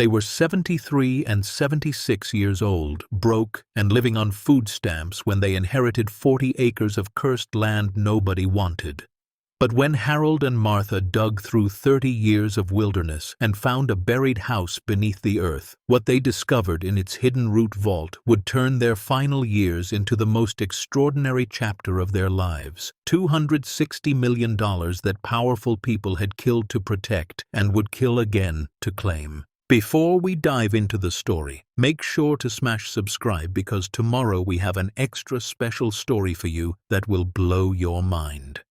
They were 73 and 76 years old, broke, and living on food stamps when they inherited 40 acres of cursed land nobody wanted. But when Harold and Martha dug through 30 years of wilderness and found a buried house beneath the earth, what they discovered in its hidden root vault would turn their final years into the most extraordinary chapter of their lives. $260 million that powerful people had killed to protect and would kill again to claim. Before we dive into the story, make sure to smash subscribe because tomorrow we have an extra special story for you that will blow your mind.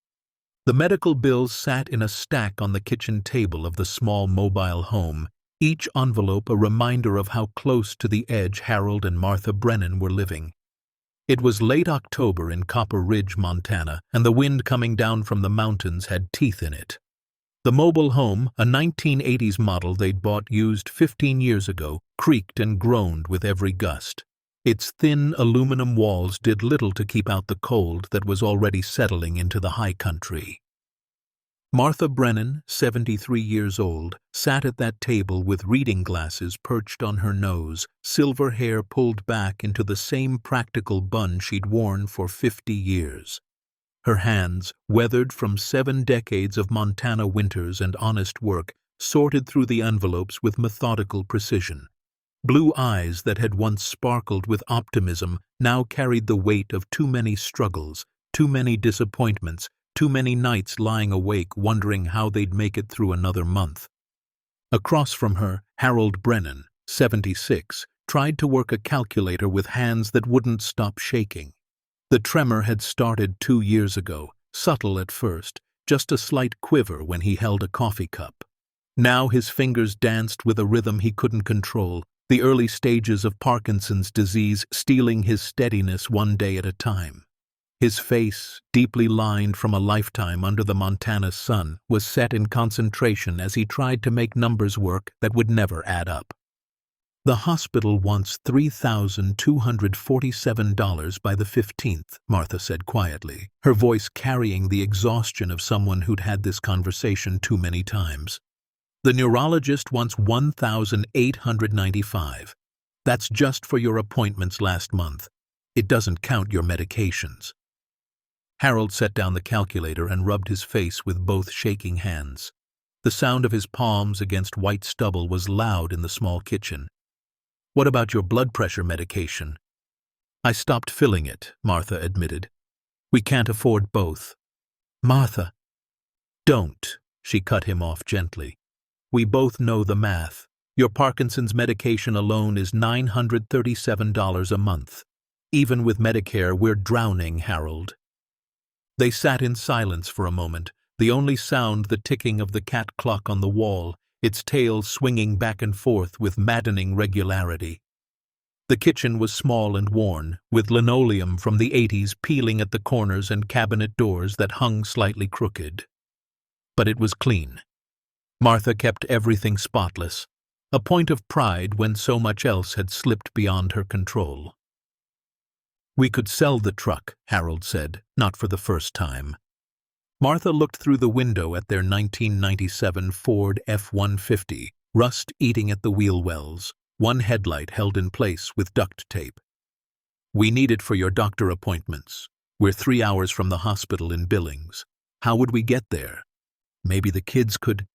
The medical bills sat in a stack on the kitchen table of the small mobile home, each envelope a reminder of how close to the edge Harold and Martha Brennan were living. It was late October in Copper Ridge, Montana, and the wind coming down from the mountains had teeth in it. The mobile home, a 1980s model they'd bought used 15 years ago, creaked and groaned with every gust. Its thin aluminum walls did little to keep out the cold that was already settling into the high country. Martha Brennan, 73 years old, sat at that table with reading glasses perched on her nose, silver hair pulled back into the same practical bun she'd worn for 50 years. Her hands, weathered from 7 decades of Montana winters and honest work, sorted through the envelopes with methodical precision. Blue eyes that had once sparkled with optimism now carried the weight of too many struggles, too many disappointments, too many nights lying awake wondering how they'd make it through another month. Across from her, Harold Brennan, 76, tried to work a calculator with hands that wouldn't stop shaking. The tremor had started 2 years ago, subtle at first, just a slight quiver when he held a coffee cup. Now his fingers danced with a rhythm he couldn't control, the early stages of Parkinson's disease stealing his steadiness one day at a time. His face, deeply lined from a lifetime under the Montana sun, was set in concentration as he tried to make numbers work that would never add up. The hospital wants $3,247 by the 15th, Martha said quietly, her voice carrying the exhaustion of someone who'd had this conversation too many times. The neurologist wants $1,895. That's just for your appointments last month. It doesn't count your medications. Harold set down the calculator and rubbed his face with both shaking hands. The sound of his palms against white stubble was loud in the small kitchen. What about your blood pressure medication? I stopped filling it, Martha admitted. We can't afford both. Martha. Don't, she cut him off gently. We both know the math. Your Parkinson's medication alone is $937 a month. Even with Medicare, we're drowning, Harold. They sat in silence for a moment, the only sound the ticking of the cat clock on the wall, its tail swinging back and forth with maddening regularity. The kitchen was small and worn, with linoleum from the 80s peeling at the corners and cabinet doors that hung slightly crooked. But it was clean. Martha kept everything spotless, a point of pride when so much else had slipped beyond her control. We could sell the truck, Harold said, not for the first time. Martha looked through the window at their 1997 Ford F-150, rust eating at the wheel wells, one headlight held in place with duct tape. We need it for your doctor appointments. We're 3 hours from the hospital in Billings. How would we get there? Maybe the kids could...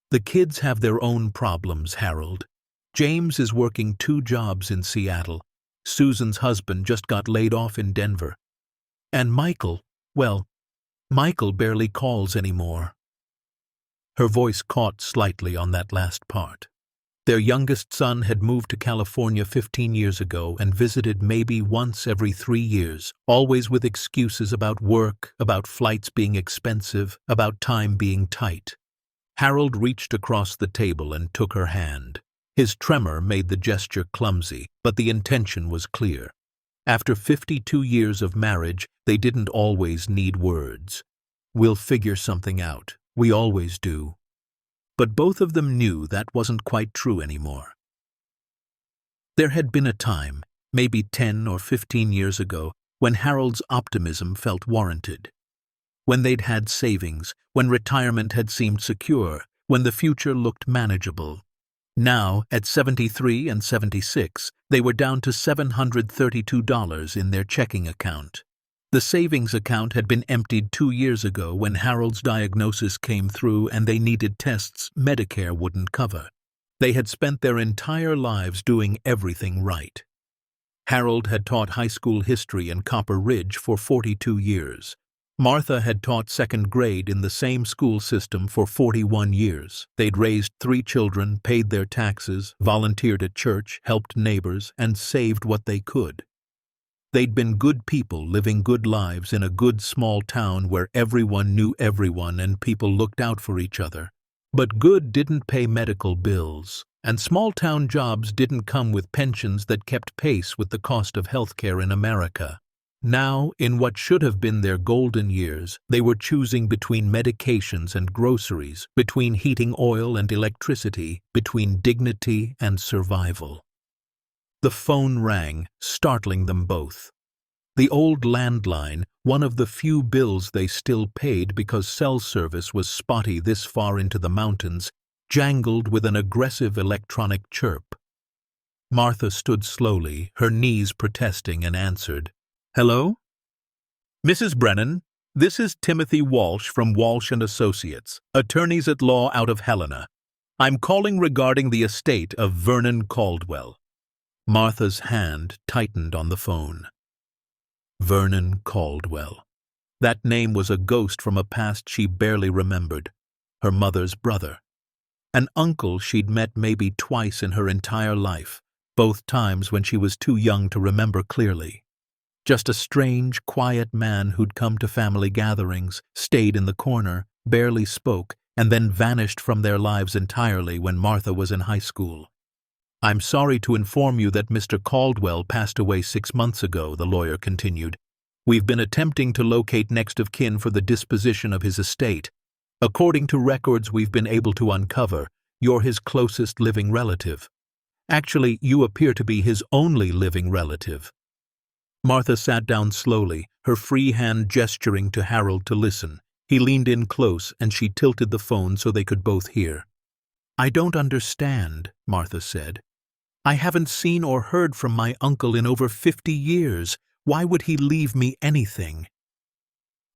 The kids have their own problems, Harold. James is working 2 jobs in Seattle. Susan's husband just got laid off in Denver. And Michael, well, Michael barely calls anymore. Her voice caught slightly on that last part. Their youngest son had moved to California 15 years ago and visited maybe once every 3 years, always with excuses about work, about flights being expensive, about time being tight. Harold reached across the table and took her hand. His tremor made the gesture clumsy, but the intention was clear. After 52 years of marriage, they didn't always need words. We'll figure something out. We always do. But both of them knew that wasn't quite true anymore. There had been a time, maybe 10 or 15 years ago, when Harold's optimism felt warranted. When they'd had savings, when retirement had seemed secure, when the future looked manageable. Now, at 73 and 76, they were down to $732 in their checking account. The savings account had been emptied 2 years ago when Harold's diagnosis came through and they needed tests Medicare wouldn't cover. They had spent their entire lives doing everything right. Harold had taught high school history in Copper Ridge for 42 years. Martha had taught second grade in the same school system for 41 years. They'd raised 3 children, paid their taxes, volunteered at church, helped neighbors, and saved what they could. They'd been good people living good lives in a good small town where everyone knew everyone and people looked out for each other. But good didn't pay medical bills, and small-town jobs didn't come with pensions that kept pace with the cost of healthcare in America. Now, in what should have been their golden years, they were choosing between medications and groceries, between heating oil and electricity, between dignity and survival. The phone rang, startling them both. The old landline, one of the few bills they still paid because cell service was spotty this far into the mountains, jangled with an aggressive electronic chirp. Martha stood slowly, her knees protesting, and answered. "Hello? Mrs. Brennan, this is Timothy Walsh from Walsh & Associates, attorneys at law out of Helena. I'm calling regarding the estate of Vernon Caldwell." Martha's hand tightened on the phone. Vernon Caldwell. That name was a ghost from a past she barely remembered. Her mother's brother. An uncle she'd met maybe twice in her entire life, both times when she was too young to remember clearly. Just a strange, quiet man who'd come to family gatherings, stayed in the corner, barely spoke, and then vanished from their lives entirely when Martha was in high school. "I'm sorry to inform you that Mr. Caldwell passed away 6 months ago," the lawyer continued. "We've been attempting to locate next of kin for the disposition of his estate. According to records we've been able to uncover, you're his closest living relative. Actually, you appear to be his only living relative." Martha sat down slowly, her free hand gesturing to Harold to listen. He leaned in close, and she tilted the phone so they could both hear. "I don't understand," Martha said. "I haven't seen or heard from my uncle in over 50 years. Why would he leave me anything?"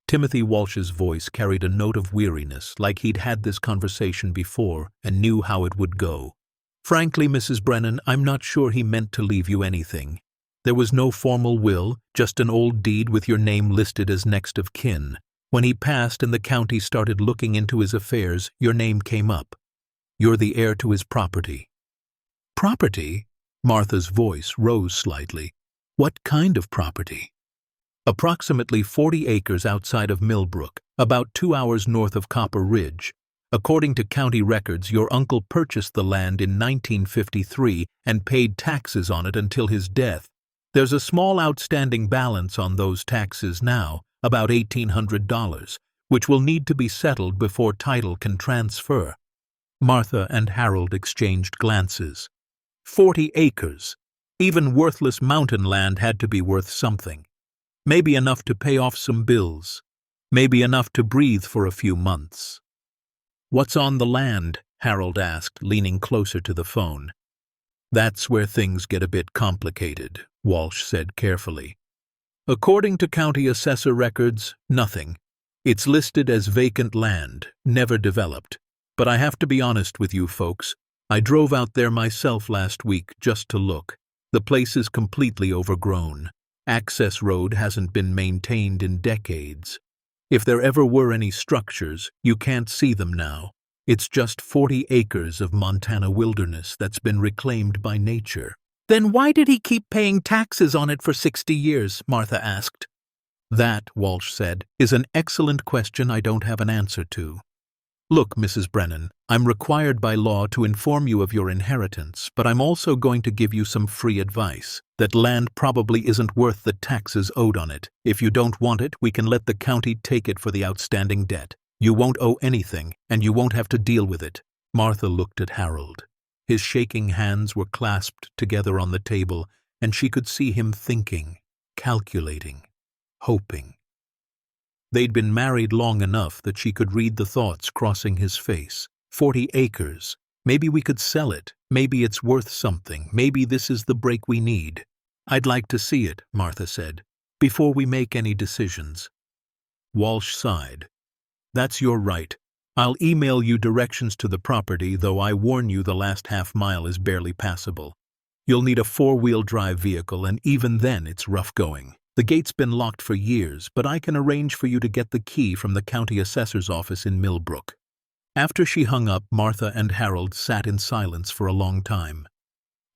Timothy Walsh's voice carried a note of weariness, like he'd had this conversation before and knew how it would go. "Frankly, Mrs. Brennan, I'm not sure he meant to leave you anything. There was no formal will, just an old deed with your name listed as next of kin. When he passed and the county started looking into his affairs, your name came up. You're the heir to his property." "Property?" Martha's voice rose slightly. "What kind of property?" "Approximately 40 acres outside of Millbrook, about 2 hours north of Copper Ridge. According to county records, your uncle purchased the land in 1953 and paid taxes on it until his death. There's a small outstanding balance on those taxes now, about $1,800, which will need to be settled before title can transfer." Martha and Harold exchanged glances. 40 acres. Even worthless mountain land had to be worth something. Maybe enough to pay off some bills. Maybe enough to breathe for a few months. "What's on the land?" Harold asked, leaning closer to the phone. "That's where things get a bit complicated," Walsh said carefully. "According to county assessor records, nothing. It's listed as vacant land, never developed. But I have to be honest with you folks. I drove out there myself last week just to look. The place is completely overgrown. Access road hasn't been maintained in decades. If there ever were any structures, you can't see them now. It's just 40 acres of Montana wilderness that's been reclaimed by nature." "Then why did he keep paying taxes on it for 60 years, Martha asked. "That," Walsh said, "is an excellent question I don't have an answer to. Look, Mrs. Brennan, I'm required by law to inform you of your inheritance, but I'm also going to give you some free advice. That land probably isn't worth the taxes owed on it. If you don't want it, we can let the county take it for the outstanding debt. You won't owe anything, and you won't have to deal with it." Martha looked at Harold. His shaking hands were clasped together on the table, and she could see him thinking, calculating, hoping. They'd been married long enough that she could read the thoughts crossing his face. 40 acres. Maybe we could sell it. Maybe it's worth something. Maybe this is the break we need. I'd like to see it, Martha said, before we make any decisions. Walsh sighed. That's your right. I'll email you directions to the property, though I warn you the last half-mile is barely passable. You'll need a four-wheel drive vehicle, and even then it's rough going. The gate's been locked for years, but I can arrange for you to get the key from the county assessor's office in Millbrook. After she hung up, Martha and Harold sat in silence for a long time.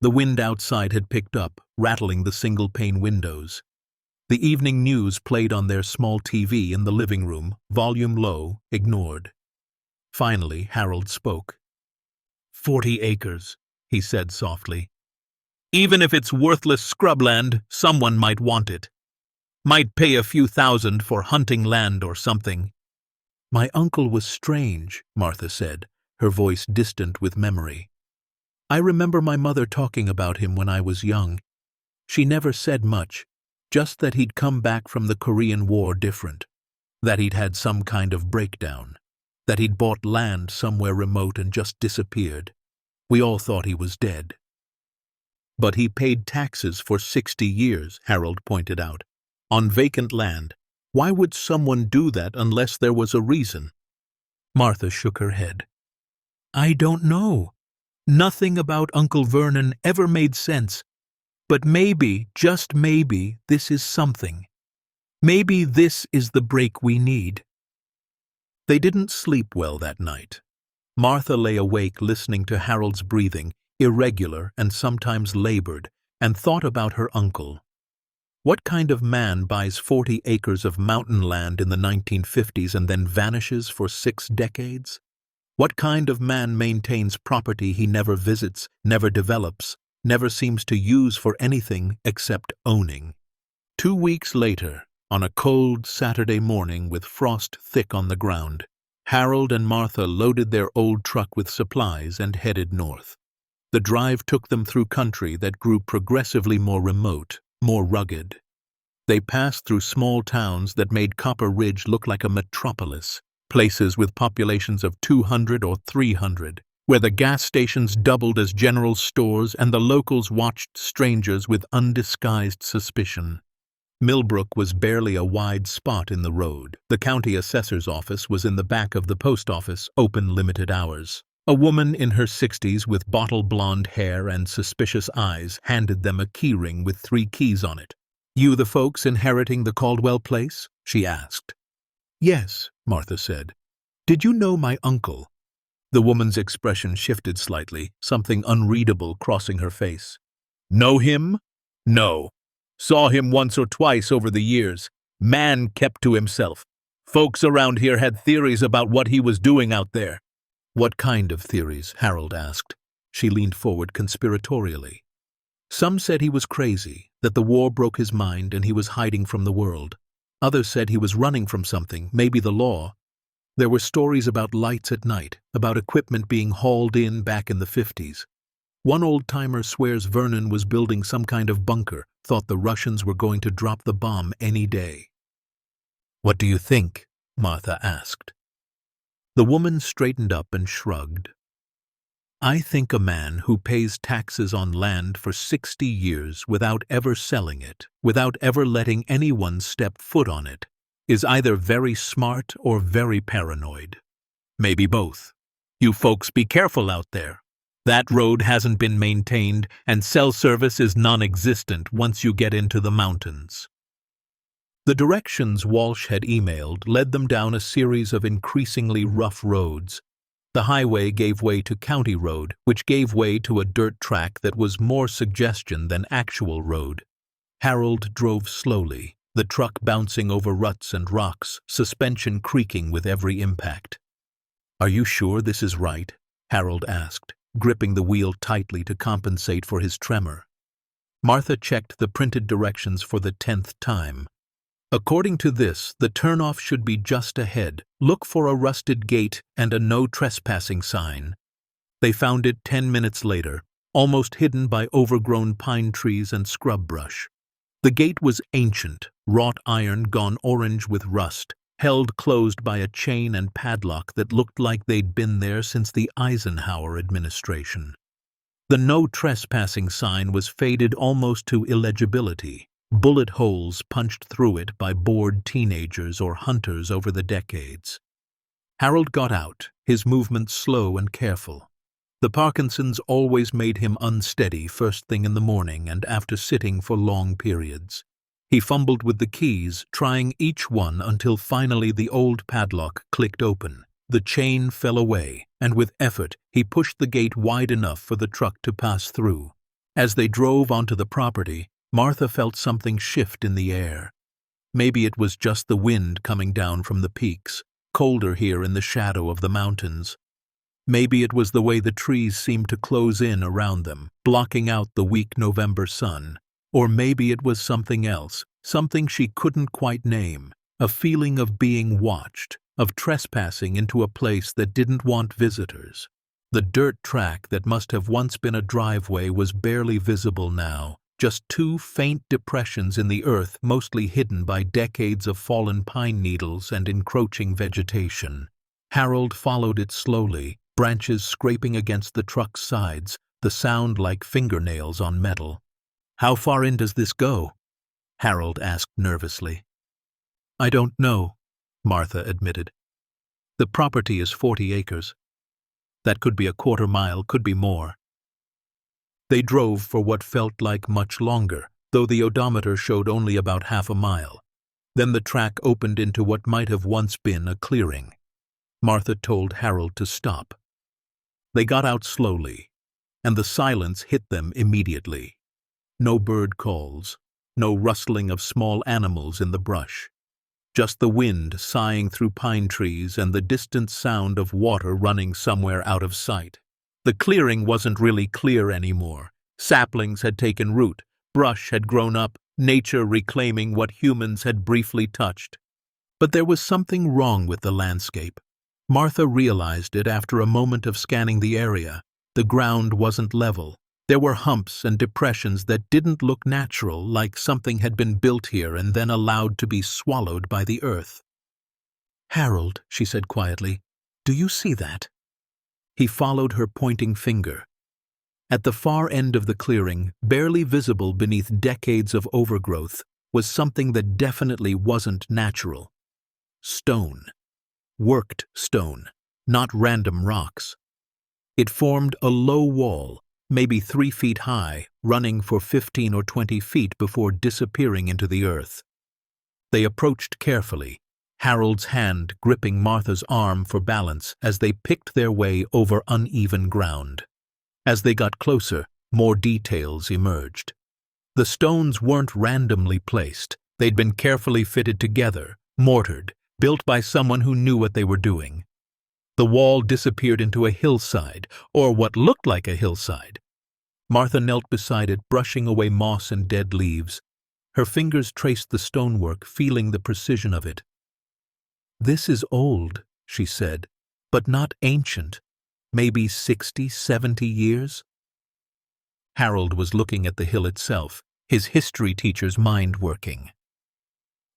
The wind outside had picked up, rattling the single-pane windows. The evening news played on their small TV in the living room, volume low, ignored. Finally, Harold spoke. 40 acres, he said softly. Even if it's worthless scrubland, someone might want it. Might pay a few thousand for hunting land or something. My uncle was strange, Martha said, her voice distant with memory. I remember my mother talking about him when I was young. She never said much, just that he'd come back from the Korean War different, that he'd had some kind of breakdown, that he'd bought land somewhere remote and just disappeared. We all thought he was dead. But he paid taxes for 60 years, Harold pointed out, on vacant land. Why would someone do that unless there was a reason? Martha shook her head. I don't know. Nothing about Uncle Vernon ever made sense. But maybe, just maybe, this is something. Maybe this is the break we need. They didn't sleep well that night. Martha lay awake listening to Harold's breathing, irregular and sometimes labored, and thought about her uncle. What kind of man buys 40 acres of mountain land in the 1950s and then vanishes for 6 decades? What kind of man maintains property he never visits, never develops, never seems to use for anything except owning? 2 weeks later, on a cold Saturday morning with frost thick on the ground, Harold and Martha loaded their old truck with supplies and headed north. The drive took them through country that grew progressively more remote, more rugged. They passed through small towns that made Copper Ridge look like a metropolis, places with populations of 200 or 300, where the gas stations doubled as general stores and the locals watched strangers with undisguised suspicion. Millbrook was barely a wide spot in the road. The county assessor's office was in the back of the post office, open limited hours. A woman in her 60s with bottle-blonde hair and suspicious eyes handed them a keyring with 3 keys on it. You the folks inheriting the Caldwell place? She asked. Yes, Martha said. Did you know my uncle? The woman's expression shifted slightly, something unreadable crossing her face. Know him? No. Saw him once or twice over the years. Man kept to himself. Folks around here had theories about what he was doing out there. What kind of theories? Harold asked. She leaned forward conspiratorially. Some said he was crazy, that the war broke his mind and he was hiding from the world. Others said he was running from something, maybe the law. There were stories about lights at night, about equipment being hauled in back in the 50s. One old-timer swears Vernon was building some kind of bunker, thought the Russians were going to drop the bomb any day. What do you think? Martha asked. The woman straightened up and shrugged. I think a man who pays taxes on land for 60 years without ever selling it, without ever letting anyone step foot on it, is either very smart or very paranoid. Maybe both. You folks be careful out there. That road hasn't been maintained and cell service is non-existent once you get into the mountains. The directions Walsh had emailed led them down a series of increasingly rough roads. The highway gave way to county road, which gave way to a dirt track that was more suggestion than actual road. Harold drove slowly, the truck bouncing over ruts and rocks, suspension creaking with every impact. Are you sure this is right? Harold asked, gripping the wheel tightly to compensate for his tremor. Martha checked the printed directions for the 10th time. According to this, the turnoff should be just ahead. Look for a rusted gate and a no trespassing sign. They found it 10 minutes later, almost hidden by overgrown pine trees and scrub brush. The gate was ancient, wrought iron gone orange with rust, held closed by a chain and padlock that looked like they'd been there since the Eisenhower administration. The no trespassing sign was faded almost to illegibility, bullet holes punched through it by bored teenagers or hunters over the decades. Harold got out, his movements slow and careful. The Parkinson's always made him unsteady first thing in the morning and after sitting for long periods. He fumbled with the keys, trying each one until finally the old padlock clicked open. The chain fell away, and with effort he pushed the gate wide enough for the truck to pass through. As they drove onto the property, Martha felt something shift in the air. Maybe it was just the wind coming down from the peaks, colder here in the shadow of the mountains. Maybe it was the way the trees seemed to close in around them, blocking out the weak November sun. Or maybe it was something else, something she couldn't quite name, a feeling of being watched, of trespassing into a place that didn't want visitors. The dirt track that must have once been a driveway was barely visible now, just two faint depressions in the earth mostly hidden by decades of fallen pine needles and encroaching vegetation. Harold followed it slowly, branches scraping against the truck's sides, the sound like fingernails on metal. "How far in does this go?" Harold asked nervously. "I don't know," Martha admitted. "The property is 40 acres. That could be a quarter mile, could be more." They drove for what felt like much longer, though the odometer showed only about half a mile. Then the track opened into what might have once been a clearing. Martha told Harold to stop. They got out slowly, and the silence hit them immediately. No bird calls, no rustling of small animals in the brush. Just the wind sighing through pine trees and the distant sound of water running somewhere out of sight. The clearing wasn't really clear anymore. Saplings had taken root, brush had grown up, nature reclaiming what humans had briefly touched. But there was something wrong with the landscape. Martha realized it after a moment of scanning the area. The ground wasn't level. There were humps and depressions that didn't look natural, like something had been built here and then allowed to be swallowed by the earth. "Harold," she said quietly, "do you see that?" He followed her pointing finger. At the far end of the clearing, barely visible beneath decades of overgrowth, was something that definitely wasn't natural. Stone. Worked stone, not random rocks. It formed a low wall, maybe 3 feet high, running for 15 or 20 feet before disappearing into the earth. They approached carefully, Harold's hand gripping Martha's arm for balance as they picked their way over uneven ground. As they got closer, more details emerged. The stones weren't randomly placed. They'd been carefully fitted together, mortared, built by someone who knew what they were doing. The wall disappeared into a hillside, or what looked like a hillside. Martha knelt beside it, brushing away moss and dead leaves. Her fingers traced the stonework, feeling the precision of it. "This is old," she said, "but not ancient. Maybe 60, 70 years?" Harold was looking at the hill itself, his history teacher's mind working.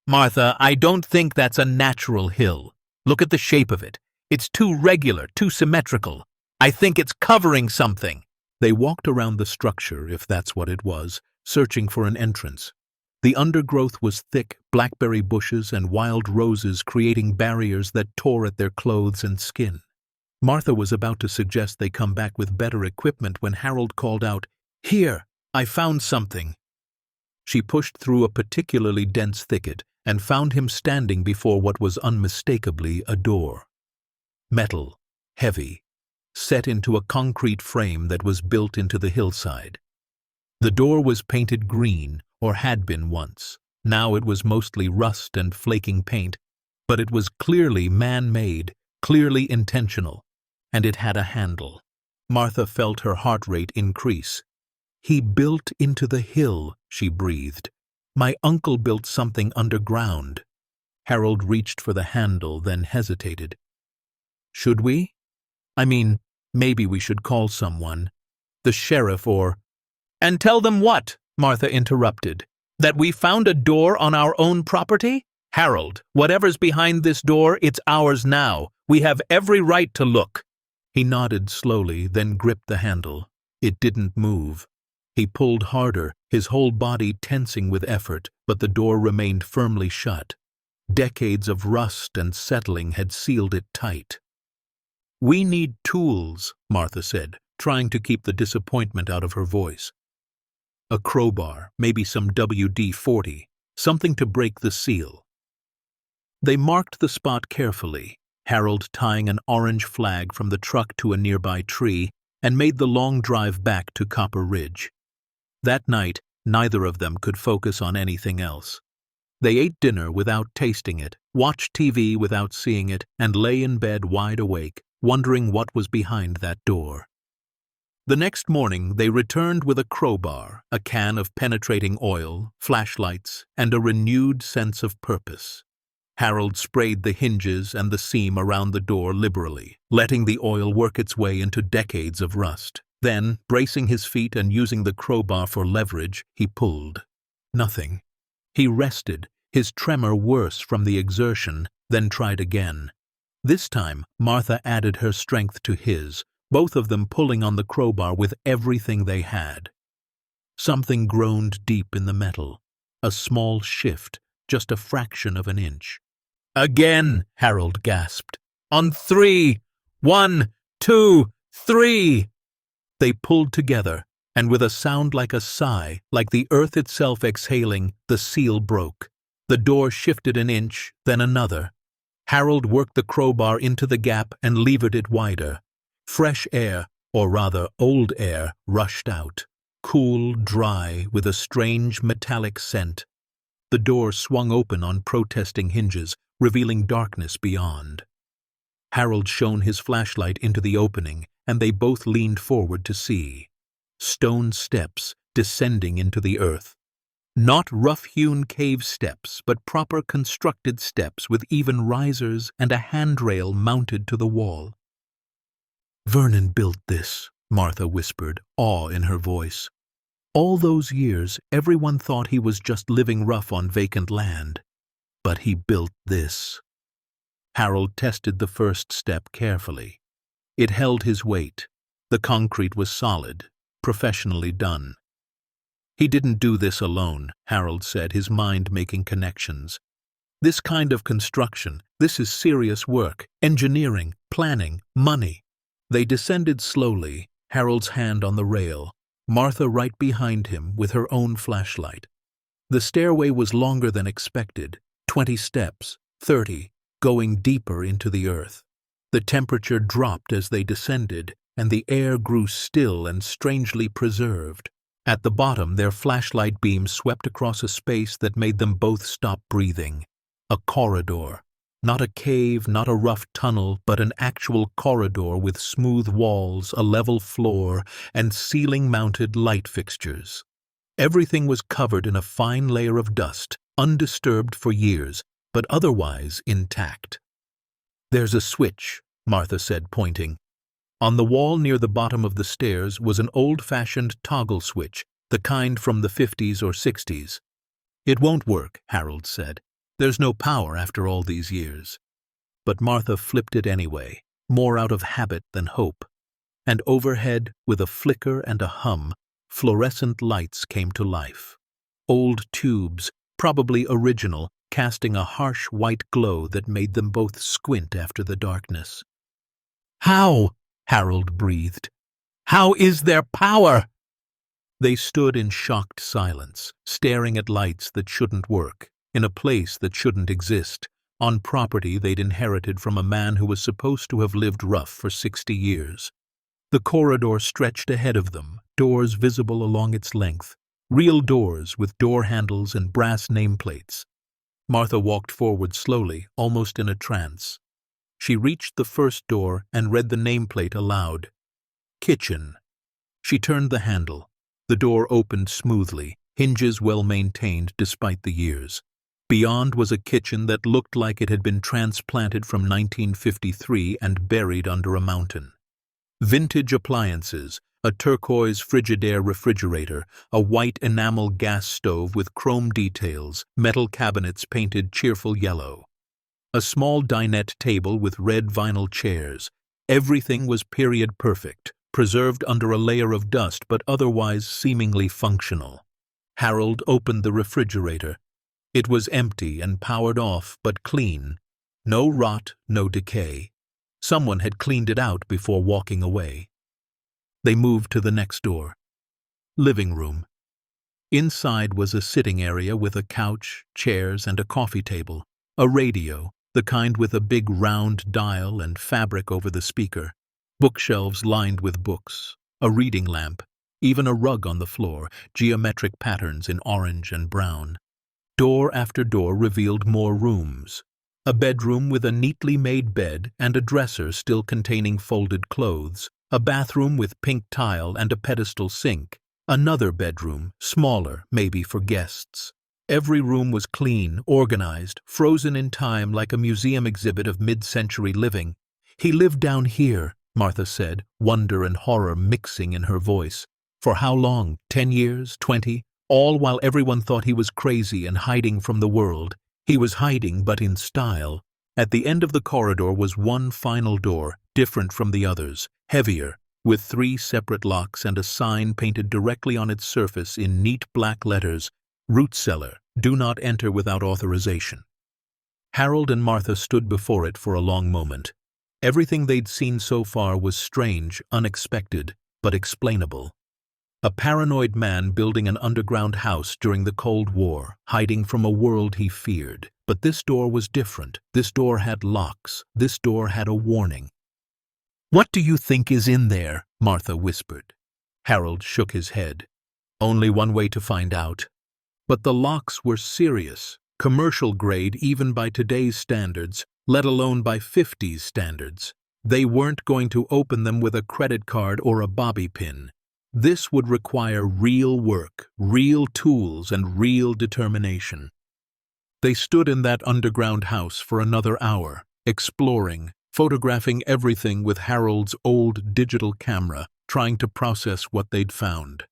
"Martha, I don't think that's a natural hill. Look at the shape of it. It's too regular, too symmetrical. I think it's covering something." They walked around the structure, if that's what it was, searching for an entrance. The undergrowth was thick, blackberry bushes and wild roses creating barriers that tore at their clothes and skin. Martha was about to suggest they come back with better equipment when Harold called out, "Here, I found something." She pushed through a particularly dense thicket and found him standing before what was unmistakably a door. Metal, heavy, set into a concrete frame that was built into the hillside. The door was painted green, or had been once. Now it was mostly rust and flaking paint, but it was clearly man-made, clearly intentional, and it had a handle. Martha felt her heart rate increase. "He built into the hill," she breathed. "My uncle built something underground." Harold reached for the handle, then hesitated. "Should we? I mean, maybe we should call someone. The sheriff or—" "And tell them what?" Martha interrupted. "That we found a door on our own property?" "Harold, whatever's behind this door, it's ours now. We have every right to look." He nodded slowly, then gripped the handle. It didn't move. He pulled harder, his whole body tensing with effort, but the door remained firmly shut. Decades of rust and settling had sealed it tight. "We need tools," Martha said, trying to keep the disappointment out of her voice. "A crowbar, maybe some WD-40, something to break the seal." They marked the spot carefully, Harold tying an orange flag from the truck to a nearby tree, and made the long drive back to Copper Ridge. That night, neither of them could focus on anything else. They ate dinner without tasting it, watched TV without seeing it, and lay in bed wide awake, wondering what was behind that door. The next morning, they returned with a crowbar, a can of penetrating oil, flashlights, and a renewed sense of purpose. Harold sprayed the hinges and the seam around the door liberally, letting the oil work its way into decades of rust. Then, bracing his feet and using the crowbar for leverage, he pulled. Nothing. He rested, his tremor worse from the exertion, then tried again. This time, Martha added her strength to his, both of them pulling on the crowbar with everything they had. Something groaned deep in the metal. A small shift, just a fraction of an inch. "Again!" Harold gasped. "On 3! 1, 2, 3!" They pulled together, and with a sound like a sigh, like the earth itself exhaling, the seal broke. The door shifted an inch, then another. Harold worked the crowbar into the gap and levered it wider. Fresh air, or rather old air, rushed out. Cool, dry, with a strange metallic scent. The door swung open on protesting hinges, revealing darkness beyond. Harold shone his flashlight into the opening, and they both leaned forward to see. Stone steps descending into the earth. Not rough-hewn cave steps, but proper constructed steps with even risers and a handrail mounted to the wall. "Vernon built this," Martha whispered, awe in her voice. "All those years, everyone thought he was just living rough on vacant land. But he built this." Harold tested the first step carefully. It held his weight. The concrete was solid, professionally done. "He didn't do this alone," Harold said, his mind making connections. "This kind of construction, this is serious work, engineering, planning, money." They descended slowly, Harold's hand on the rail, Martha right behind him with her own flashlight. The stairway was longer than expected, 20 steps, 30, going deeper into the earth. The temperature dropped as they descended, and the air grew still and strangely preserved. At the bottom, their flashlight beam swept across a space that made them both stop breathing. A corridor. Not a cave, not a rough tunnel, but an actual corridor with smooth walls, a level floor, and ceiling-mounted light fixtures. Everything was covered in a fine layer of dust, undisturbed for years, but otherwise intact. "There's a switch," Martha said, pointing. On the wall near the bottom of the stairs was an old-fashioned toggle switch, the kind from the 50s or 60s. "It won't work," Harold said. "There's no power after all these years." But Martha flipped it anyway, more out of habit than hope. And overhead, with a flicker and a hum, fluorescent lights came to life. Old tubes, probably original, casting a harsh white glow that made them both squint after the darkness. "How?" Harold breathed. "How is there power?" They stood in shocked silence, staring at lights that shouldn't work, in a place that shouldn't exist, on property they'd inherited from a man who was supposed to have lived rough for 60 years. The corridor stretched ahead of them, doors visible along its length, real doors with door handles and brass nameplates. Martha walked forward slowly, almost in a trance. She reached the first door and read the nameplate aloud. "Kitchen." She turned the handle. The door opened smoothly, hinges well maintained despite the years. Beyond was a kitchen that looked like it had been transplanted from 1953 and buried under a mountain. Vintage appliances, A turquoise Frigidaire refrigerator, a white enamel gas stove with chrome details, metal cabinets painted cheerful yellow. A small dinette table with red vinyl chairs. Everything was period perfect, preserved under a layer of dust but otherwise seemingly functional. Harold opened the refrigerator. It was empty and powered off, but clean. No rot, no decay. Someone had cleaned it out before walking away. They moved to the next door. Living room. Inside was a sitting area with a couch, chairs, and a coffee table. A radio, the kind with a big round dial and fabric over the speaker. Bookshelves lined with books. A reading lamp. Even a rug on the floor, geometric patterns in orange and brown. Door after door revealed more rooms. A bedroom with a neatly made bed and a dresser still containing folded clothes. A bathroom with pink tile and a pedestal sink. Another bedroom, smaller, maybe for guests. Every room was clean, organized, frozen in time like a museum exhibit of mid-century living. "He lived down here," Martha said, wonder and horror mixing in her voice. "For how long? 10 years? 20? All while everyone thought he was crazy and hiding from the world. He was hiding, but in style." At the end of the corridor was one final door, different from the others, heavier, with 3 separate locks and a sign painted directly on its surface in neat black letters, "Root Cellar, do not enter without authorization." Harold and Martha stood before it for a long moment. Everything they'd seen so far was strange, unexpected, but explainable. A paranoid man building an underground house during the Cold War, hiding from a world he feared. But this door was different. This door had locks. This door had a warning. "What do you think is in there?" Martha whispered. Harold shook his head. "Only one way to find out." But the locks were serious, commercial grade even by today's standards, let alone by 50s standards. They weren't going to open them with a credit card or a bobby pin. This would require real work, real tools, and real determination. They stood in that underground house for another hour, exploring, photographing everything with Harold's old digital camera, trying to process what they'd found.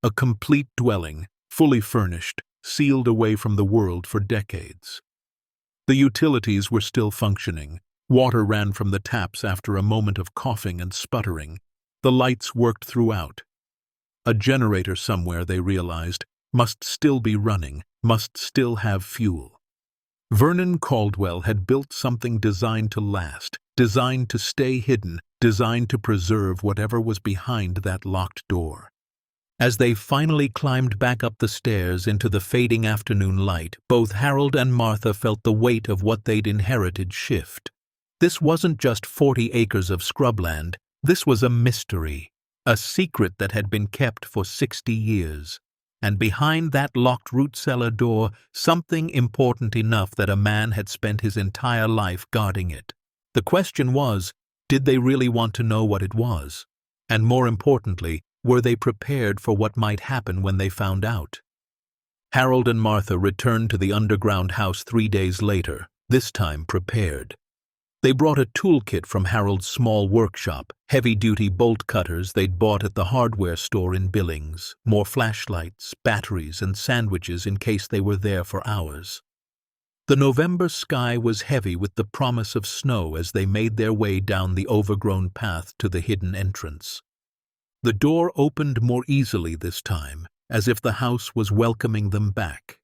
A complete dwelling, fully furnished, sealed away from the world for decades. The utilities were still functioning. Water ran from the taps after a moment of coughing and sputtering. The lights worked throughout. A generator somewhere, they realized, must still be running, must still have fuel. Vernon Caldwell had built something designed to last, designed to stay hidden, designed to preserve whatever was behind that locked door. As they finally climbed back up the stairs into the fading afternoon light, both Harold and Martha felt the weight of what they'd inherited shift. This wasn't just 40 acres of scrubland, this was a mystery, a secret that had been kept for 60 years. And behind that locked root cellar door, something important enough that a man had spent his entire life guarding it. The question was, did they really want to know what it was? And more importantly, were they prepared for what might happen when they found out? Harold and Martha returned to the underground house 3 days later, this time prepared. They brought a toolkit from Harold's small workshop, heavy-duty bolt cutters they'd bought at the hardware store in Billings, more flashlights, batteries, and sandwiches in case they were there for hours. The November sky was heavy with the promise of snow as they made their way down the overgrown path to the hidden entrance. The door opened more easily this time, as if the house was welcoming them back.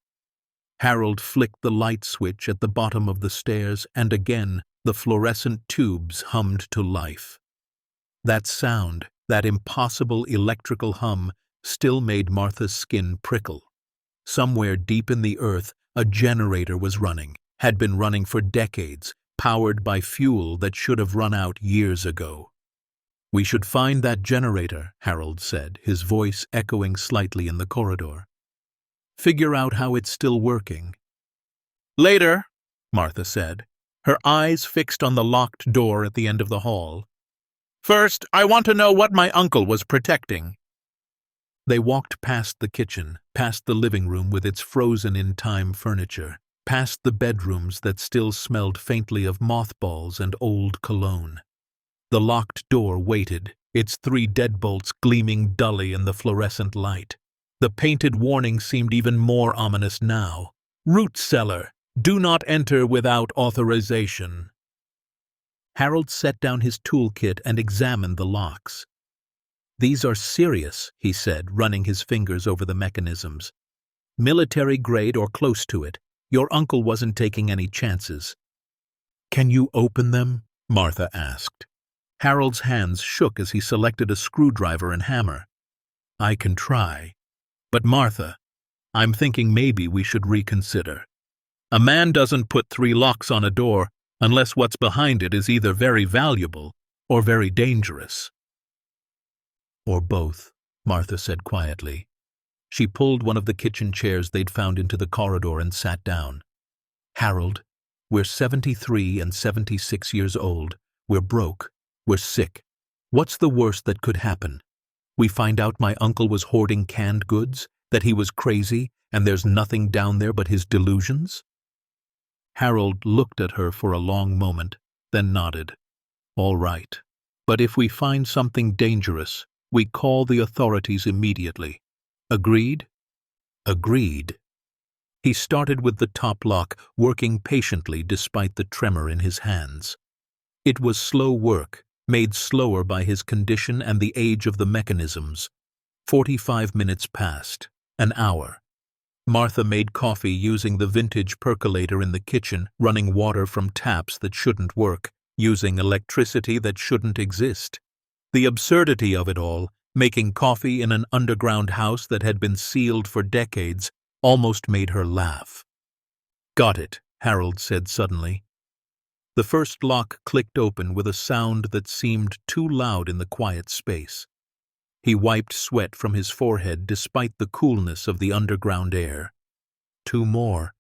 Harold flicked the light switch at the bottom of the stairs, and again, the fluorescent tubes hummed to life. That sound, that impossible electrical hum, still made Martha's skin prickle. Somewhere deep in the earth, a generator was running, had been running for decades, powered by fuel that should have run out years ago. "We should find that generator," Harold said, his voice echoing slightly in the corridor. "Figure out how it's still working." "Later," Martha said, her eyes fixed on the locked door at the end of the hall. "First, I want to know what my uncle was protecting." They walked past the kitchen, past the living room with its frozen-in-time furniture, past the bedrooms that still smelled faintly of mothballs and old cologne. The locked door waited, its 3 deadbolts gleaming dully in the fluorescent light. The painted warning seemed even more ominous now. "Root cellar. Do not enter without authorization." Harold set down his toolkit and examined the locks. "These are serious," he said, running his fingers over the mechanisms. "Military grade or close to it. Your uncle wasn't taking any chances." "Can you open them?" Martha asked. Harold's hands shook as he selected a screwdriver and hammer. "I can try. But Martha, I'm thinking maybe we should reconsider. A man doesn't put 3 locks on a door unless what's behind it is either very valuable or very dangerous." "Or both," Martha said quietly. She pulled one of the kitchen chairs they'd found into the corridor and sat down. "Harold, we're 73 and 76 years old. We're broke. We're sick. What's the worst that could happen? We find out my uncle was hoarding canned goods, that he was crazy, and there's nothing down there but his delusions?" Harold looked at her for a long moment, then nodded. "All right. But if we find something dangerous, we call the authorities immediately. Agreed?" "Agreed." He started with the top lock, working patiently despite the tremor in his hands. It was slow work, made slower by his condition and the age of the mechanisms. 45 minutes passed. An hour. Martha made coffee using the vintage percolator in the kitchen, running water from taps that shouldn't work, using electricity that shouldn't exist. The absurdity of it all, making coffee in an underground house that had been sealed for decades, almost made her laugh. "Got it," Harold said suddenly. The first lock clicked open with a sound that seemed too loud in the quiet space. He wiped sweat from his forehead despite the coolness of the underground air. 2 more.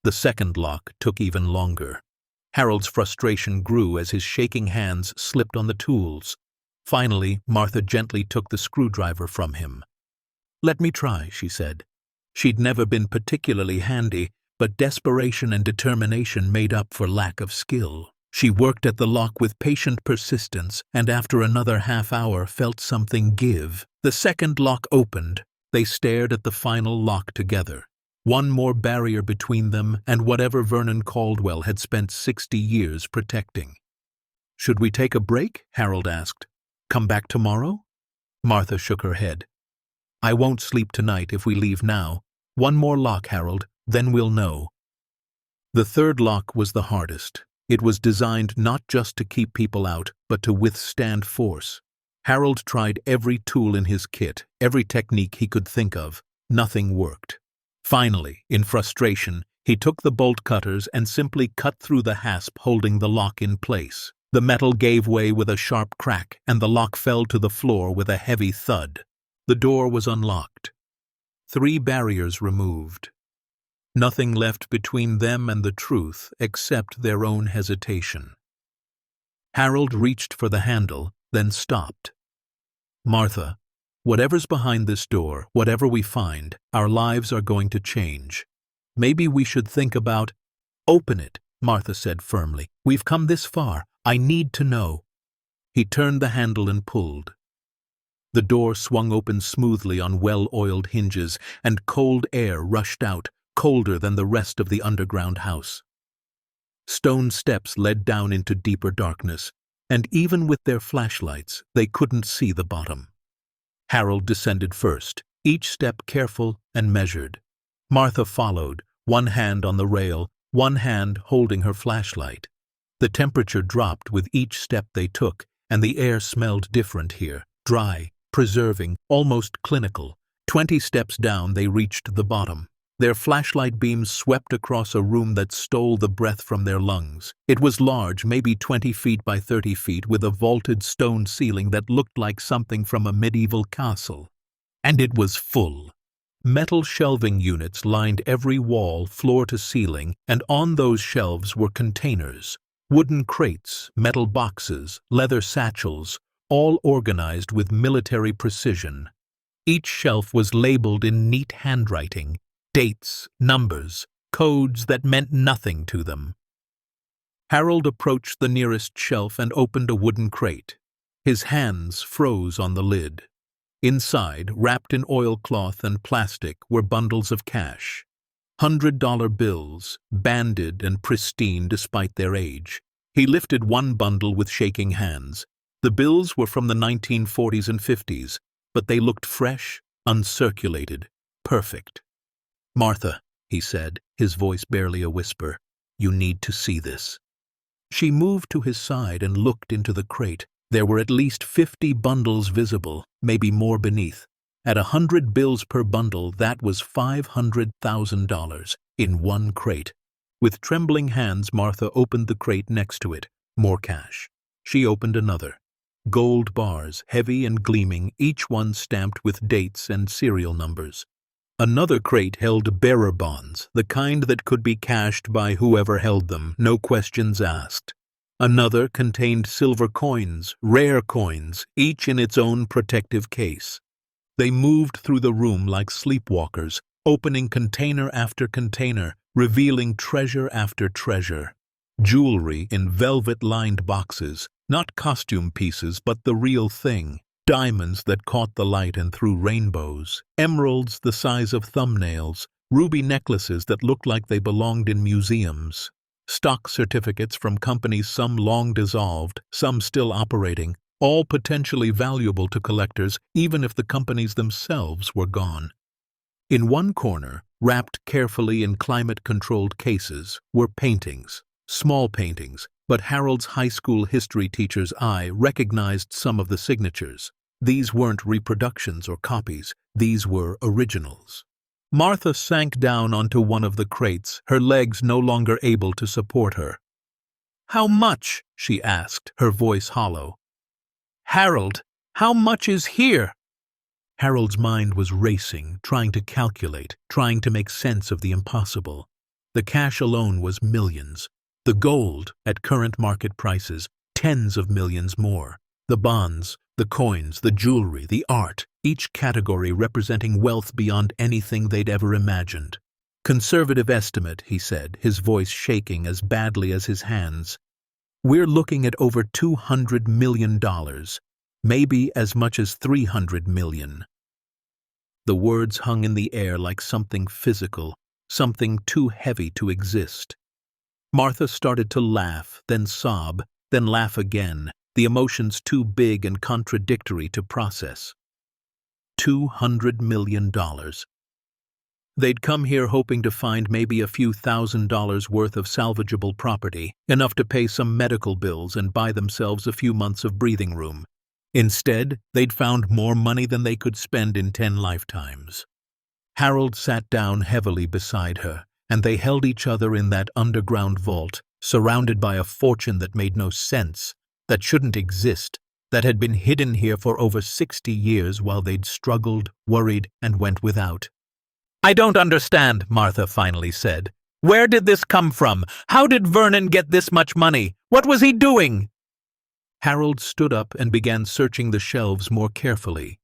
The second lock took even longer. Harold's frustration grew as his shaking hands slipped on the tools. Finally, Martha gently took the screwdriver from him. "Let me try," she said. She'd never been particularly handy, but desperation and determination made up for lack of skill. She worked at the lock with patient persistence, and after another half-hour felt something give. The second lock opened. They stared at the final lock together. One more barrier between them and whatever Vernon Caldwell had spent 60 years protecting. "Should we take a break?" Harold asked. "Come back tomorrow?" Martha shook her head. "I won't sleep tonight if we leave now. One more lock, Harold, then we'll know." The third lock was the hardest. It was designed not just to keep people out, but to withstand force. Harold tried every tool in his kit, every technique he could think of. Nothing worked. Finally, in frustration, he took the bolt cutters and simply cut through the hasp holding the lock in place. The metal gave way with a sharp crack, and the lock fell to the floor with a heavy thud. The door was unlocked. 3 barriers removed. Nothing left between them and the truth except their own hesitation. Harold reached for the handle, then stopped. "Martha, whatever's behind this door, whatever we find, our lives are going to change. Maybe we should think about—" "Open it," Martha said firmly. "We've come this far. I need to know." He turned the handle and pulled. The door swung open smoothly on well-oiled hinges, and cold air rushed out, colder than the rest of the underground house. Stone steps led down into deeper darkness, and even with their flashlights, they couldn't see the bottom. Harold descended first, each step careful and measured. Martha followed, one hand on the rail, one hand holding her flashlight. The temperature dropped with each step they took, and the air smelled different here, dry, preserving, almost clinical. 20 steps down, they reached the bottom. Their flashlight beams swept across a room that stole the breath from their lungs. It was large, maybe 20 feet by 30 feet, with a vaulted stone ceiling that looked like something from a medieval castle. And it was full. Metal shelving units lined every wall, floor to ceiling, and on those shelves were containers. Wooden crates, metal boxes, leather satchels, all organized with military precision. Each shelf was labeled in neat handwriting. Dates, numbers, codes that meant nothing to them. Harold approached the nearest shelf and opened a wooden crate. His hands froze on the lid. Inside, wrapped in oilcloth and plastic, were bundles of cash. $100 bills, banded and pristine despite their age. He lifted one bundle with shaking hands. The bills were from the 1940s and 50s, but they looked fresh, uncirculated, perfect. "Martha," he said, his voice barely a whisper, "you need to see this." She moved to his side and looked into the crate. There were at least 50 bundles visible, maybe more beneath. At 100 bills per bundle, that was $500,000 in one crate. With trembling hands, Martha opened the crate next to it. More cash. She opened another. Gold bars, heavy and gleaming, each one stamped with dates and serial numbers. Another crate held bearer bonds, the kind that could be cashed by whoever held them, no questions asked. Another contained silver coins, rare coins, each in its own protective case. They moved through the room like sleepwalkers, opening container after container, revealing treasure after treasure. Jewelry in velvet-lined boxes, not costume pieces but the real thing. Diamonds that caught the light and threw rainbows. Emeralds the size of thumbnails. Ruby necklaces that looked like they belonged in museums. Stock certificates from companies some long dissolved, some still operating, all potentially valuable to collectors even if the companies themselves were gone. In one corner, wrapped carefully in climate-controlled cases, were paintings. Small paintings, but Harold's high school history teacher's eye recognized some of the signatures. These weren't reproductions or copies, these were originals. Martha sank down onto one of the crates, her legs no longer able to support her. "How much?" she asked, her voice hollow. "Harold, how much is here?" Harold's mind was racing, trying to calculate, trying to make sense of the impossible. The cash alone was millions. The gold, at current market prices, tens of millions more. The bonds, the coins, the jewelry, the art, each category representing wealth beyond anything they'd ever imagined. "Conservative estimate," he said, his voice shaking as badly as his hands. "We're looking at over $200 million, maybe as much as $300 million. The words hung in the air like something physical, something too heavy to exist. Martha started to laugh, then sob, then laugh again, the emotions too big and contradictory to process. $200 million. They'd come here hoping to find maybe a few $1,000s worth of salvageable property, enough to pay some medical bills and buy themselves a few months of breathing room. Instead, they'd found more money than they could spend in 10 lifetimes. Harold sat down heavily beside her, and they held each other in that underground vault, surrounded by a fortune that made no sense, that shouldn't exist, that had been hidden here for over 60 years while they'd struggled, worried, and went without. "I don't understand," Martha finally said. "Where did this come from? How did Vernon get this much money? What was he doing?" Harold stood up and began searching the shelves more carefully.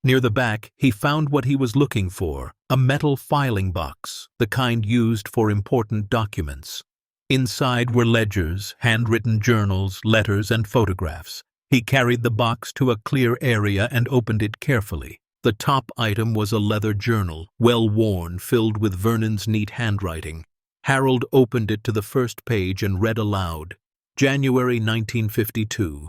Near the back, he found what he was looking for, a metal filing box, the kind used for important documents. Inside were ledgers, handwritten journals, letters, and photographs. He carried the box to a clear area and opened it carefully. The top item was a leather journal, well worn, filled with Vernon's neat handwriting. Harold opened it to the first page and read aloud. January 1952.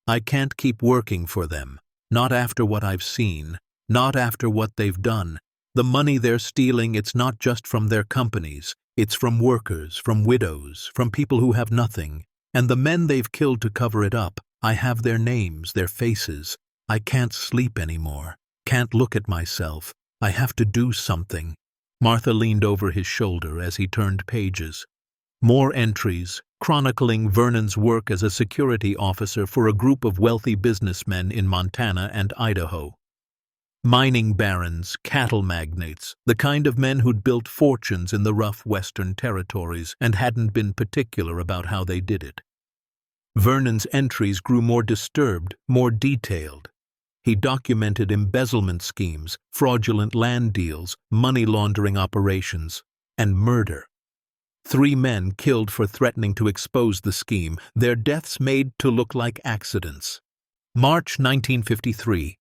"I can't keep working for them. Not after what I've seen. Not after what they've done. The money they're stealing, it's not just from their companies. It's from workers, from widows, from people who have nothing. And the men they've killed to cover it up, I have their names, their faces. I can't sleep anymore. Can't look at myself. I have to do something." Martha leaned over his shoulder as he turned pages. More entries, chronicling Vernon's work as a security officer for a group of wealthy businessmen in Montana and Idaho. Mining barons, cattle magnates, the kind of men who'd built fortunes in the rough western territories and hadn't been particular about how they did it. Vernon's entries grew more disturbed, more detailed. He documented embezzlement schemes, fraudulent land deals, money laundering operations, and murder. 3 men killed for threatening to expose the scheme, their deaths made to look like accidents. March 1953.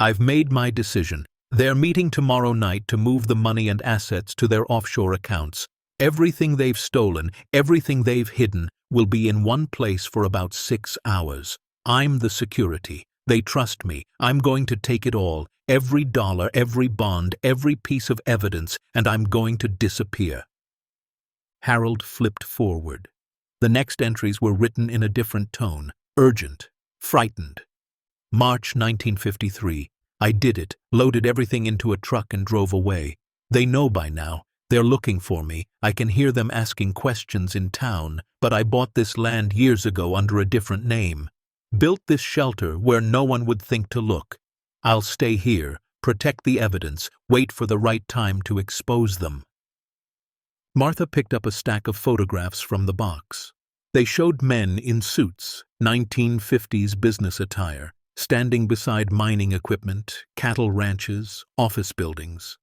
I've made my decision. They're meeting tomorrow night to move the money and assets to their offshore accounts. Everything they've stolen, everything they've hidden, will be in one place for about 6 hours. I'm the security. They trust me. I'm going to take it all, every dollar, every bond, every piece of evidence, and I'm going to disappear. Harold flipped forward. The next entries were written in a different tone, urgent, frightened. March 1953. I did it, loaded everything into a truck and drove away. They know by now. They're looking for me. I can hear them asking questions in town, but I bought this land years ago under a different name. Built this shelter where no one would think to look. I'll stay here, protect the evidence, wait for the right time to expose them. Martha picked up a stack of photographs from the box. They showed men in suits, 1950s business attire, standing beside mining equipment, cattle ranches, office buildings.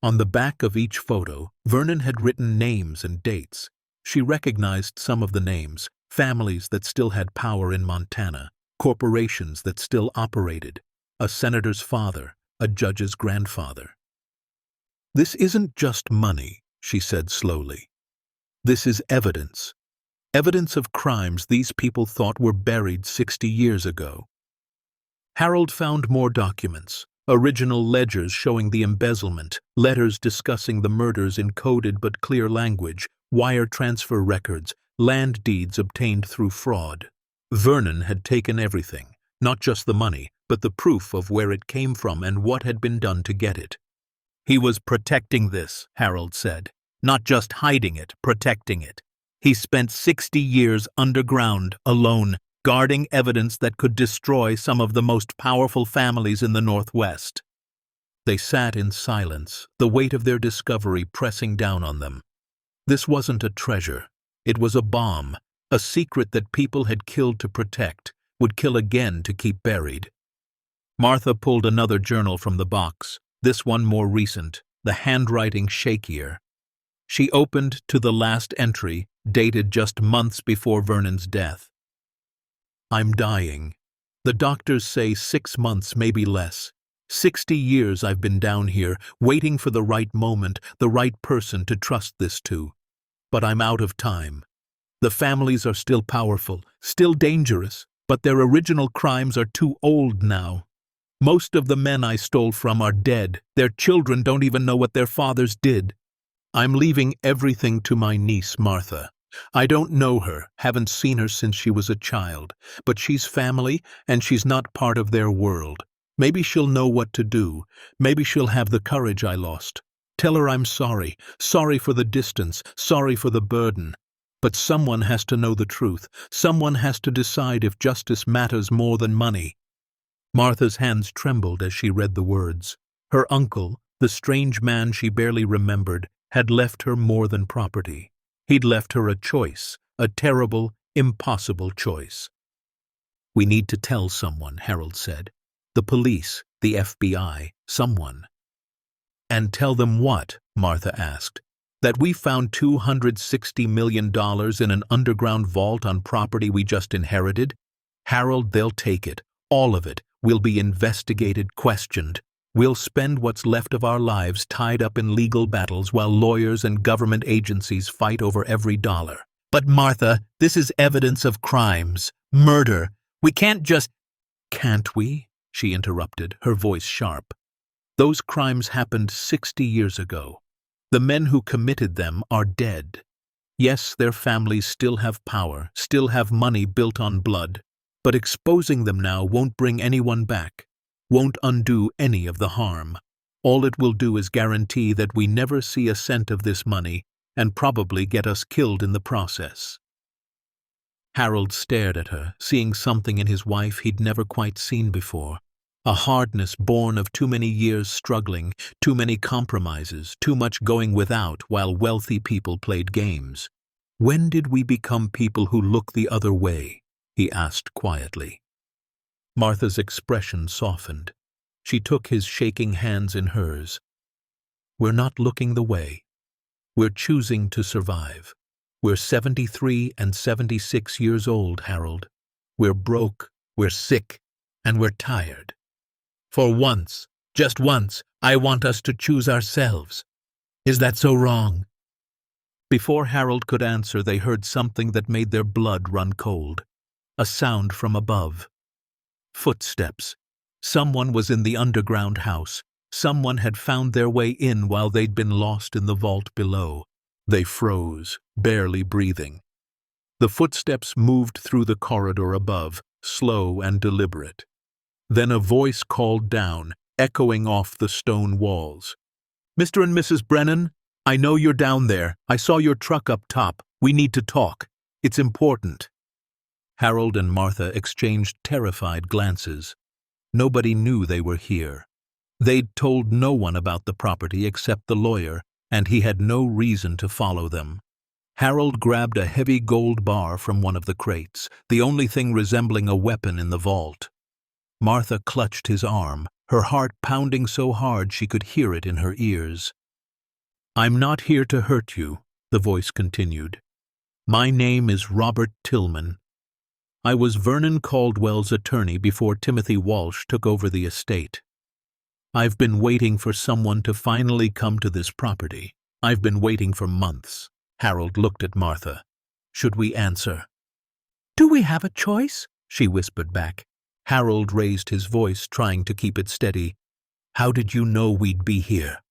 On the back of each photo, Vernon had written names and dates. She recognized some of the names, families that still had power in Montana, corporations that still operated, a senator's father, a judge's grandfather. This isn't just money, she said slowly. This is evidence. Evidence of crimes these people thought were buried 60 years ago. Harold found more documents, original ledgers showing the embezzlement, letters discussing the murders in coded but clear language, wire transfer records, land deeds obtained through fraud. Vernon had taken everything, not just the money, but the proof of where it came from and what had been done to get it. He was protecting this, Harold said, not just hiding it, protecting it. He spent 60 years underground, alone, guarding evidence that could destroy some of the most powerful families in the Northwest. They sat in silence, the weight of their discovery pressing down on them. This wasn't a treasure. It was a bomb, a secret that people had killed to protect, would kill again to keep buried. Martha pulled another journal from the box, this one more recent, the handwriting shakier. She opened to the last entry, dated just months before Vernon's death. I'm dying. The doctors say 6 months, maybe less. 60 years I've been down here, waiting for the right moment, the right person to trust this to. But I'm out of time. The families are still powerful, still dangerous, but their original crimes are too old now. Most of the men I stole from are dead. Their children don't even know what their fathers did. I'm leaving everything to my niece, Martha. I don't know her, haven't seen her since she was a child, but she's family and she's not part of their world. Maybe she'll know what to do. Maybe she'll have the courage I lost. Tell her I'm sorry, sorry for the distance, sorry for the burden. But someone has to know the truth. Someone has to decide if justice matters more than money. Martha's hands trembled as she read the words. Her uncle, the strange man she barely remembered, had left her more than property. He'd left her a choice, a terrible, impossible choice. We need to tell someone, Harold said. The police, the FBI, someone. And tell them what? Martha asked. That we found $260 million in an underground vault on property we just inherited? Harold, they'll take it, all of it. We'll be investigated, questioned. We'll spend what's left of our lives tied up in legal battles while lawyers and government agencies fight over every dollar. But Martha, this is evidence of crimes, murder. We can't just— Can't we? She interrupted, her voice sharp. Those crimes happened 60 years ago. The men who committed them are dead. Yes, their families still have power, still have money built on blood, but exposing them now won't bring anyone back. Won't undo any of the harm. All it will do is guarantee that we never see a cent of this money and probably get us killed in the process. Harold stared at her, seeing something in his wife he'd never quite seen before. A hardness born of too many years struggling, too many compromises, too much going without while wealthy people played games. When did we become people who look the other way? He asked quietly. Martha's expression softened. She took his shaking hands in hers. We're not looking the way. We're choosing to survive. We're 73 and 76 years old, Harold. We're broke. We're sick. and we're tired. For once, just once, I want us to choose ourselves. Is that so wrong?" Before Harold could answer, they heard something that made their blood run cold. A sound from above. Footsteps. Someone was in the underground house. Someone had found their way in while they'd been lost in the vault below. They froze, barely breathing. The footsteps moved through the corridor above, slow and deliberate. Then a voice called down, echoing off the stone walls. "Mr. and Mrs. Brennan, I know you're down there. I saw your truck up top. We need to talk. It's important." Harold and Martha exchanged terrified glances. Nobody knew they were here. They'd told no one about the property except the lawyer, and he had no reason to follow them. Harold grabbed a heavy gold bar from one of the crates, the only thing resembling a weapon in the vault. Martha clutched his arm, her heart pounding so hard she could hear it in her ears. "I'm not here to hurt you," the voice continued. "My name is Robert Tillman. I was Vernon Caldwell's attorney before Timothy Walsh took over the estate. I've been waiting for someone to finally come to this property. I've been waiting for months." Harold looked at Martha. "Should we answer?" "Do we have a choice?" she whispered back. Harold raised his voice, trying to keep it steady. "How did you know we'd be here?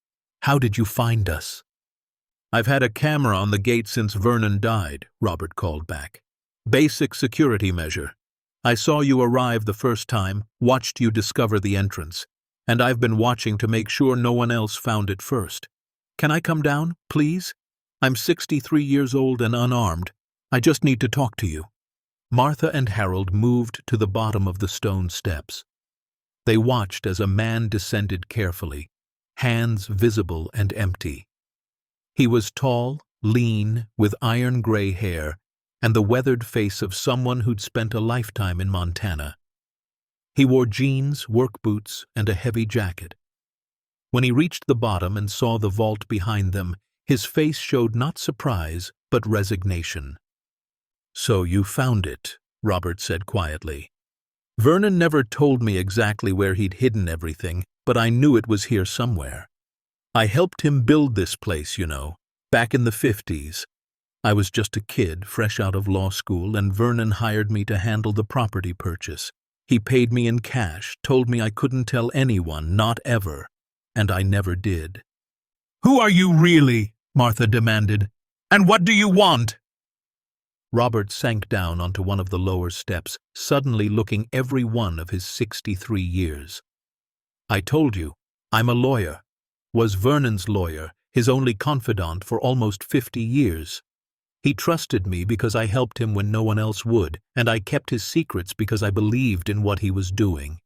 How did you find us?" "I've had a camera on the gate since Vernon died," Robert called back. "Basic security measure. I saw you arrive the first time, watched you discover the entrance, and I've been watching to make sure no one else found it first. Can I come down, please? I'm 63 years old and unarmed. I just need to talk to you." Martha and Harold moved to the bottom of the stone steps. They watched as a man descended carefully, hands visible and empty. He was tall, lean, with iron-gray hair, and the weathered face of someone who'd spent a lifetime in Montana. He wore jeans, work boots, and a heavy jacket. When he reached the bottom and saw the vault behind them, his face showed not surprise, but resignation. "So you found it," Robert said quietly. "Vernon never told me exactly where he'd hidden everything, but I knew it was here somewhere. I helped him build this place, you know, back in the 50s. I was just a kid, fresh out of law school, and Vernon hired me to handle the property purchase. He paid me in cash, told me I couldn't tell anyone, not ever, and I never did." "Who are you really?" Martha demanded. "And what do you want?" Robert sank down onto one of the lower steps, suddenly looking every one of his 63 years. "I told you, I'm a lawyer. Was Vernon's lawyer, his only confidant for almost 50 years. He trusted me because I helped him when no one else would, and I kept his secrets because I believed in what he was doing."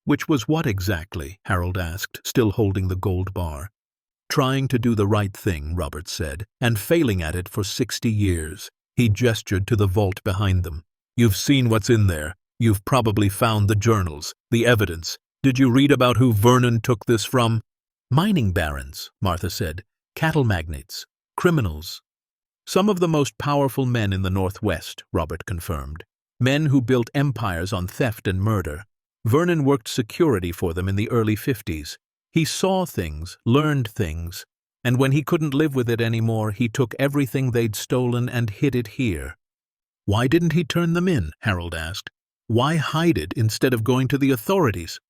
"Which was what exactly?" Harold asked, still holding the gold bar. "Trying to do the right thing," Robert said, "and failing at it for 60 years. He gestured to the vault behind them. "You've seen what's in there. You've probably found the journals, the evidence. Did you read about who Vernon took this from?" "Mining barons," Martha said. "Cattle magnates. Criminals. Some of the most powerful men in the Northwest," Robert confirmed. "Men who built empires on theft and murder. Vernon worked security for them in the early 50s. He saw things, learned things, and when he couldn't live with it anymore, he took everything they'd stolen and hid it here." "Why didn't he turn them in?" Harold asked. "Why hide it instead of going to the authorities?"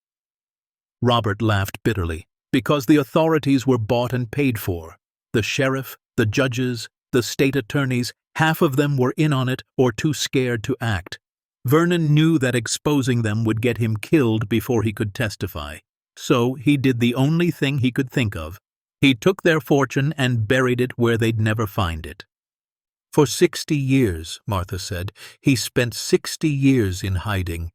Robert laughed bitterly. "Because the authorities were bought and paid for. The sheriff, the judges, the state attorneys, half of them were in on it or too scared to act. Vernon knew that exposing them would get him killed before he could testify. So he did the only thing he could think of. He took their fortune and buried it where they'd never find it." "For 60 years, Martha said. "He spent 60 years in hiding."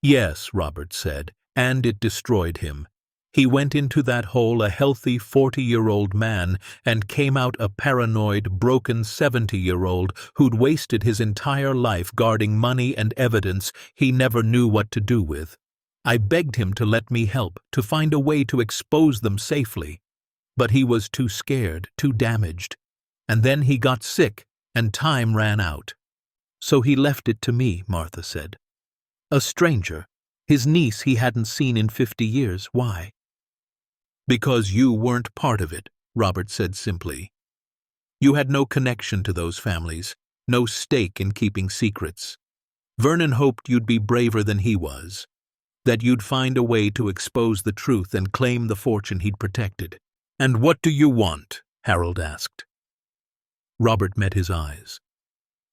"Yes," Robert said, "and it destroyed him. He went into that hole a healthy 40-year-old man and came out a paranoid, broken 70-year-old who'd wasted his entire life guarding money and evidence he never knew what to do with. I begged him to let me help, to find a way to expose them safely. But he was too scared, too damaged. And then he got sick, and time ran out. So he left it to me," Martha said. "A stranger, His niece he hadn't seen in 50 years. Why? Because you weren't part of it, Robert said simply. You had no connection to those families, no stake in keeping secrets. Vernon hoped you'd be braver than he was, that you'd find a way to expose the truth and claim the fortune he'd protected. And what do you want? Harold asked. Robert met his eyes.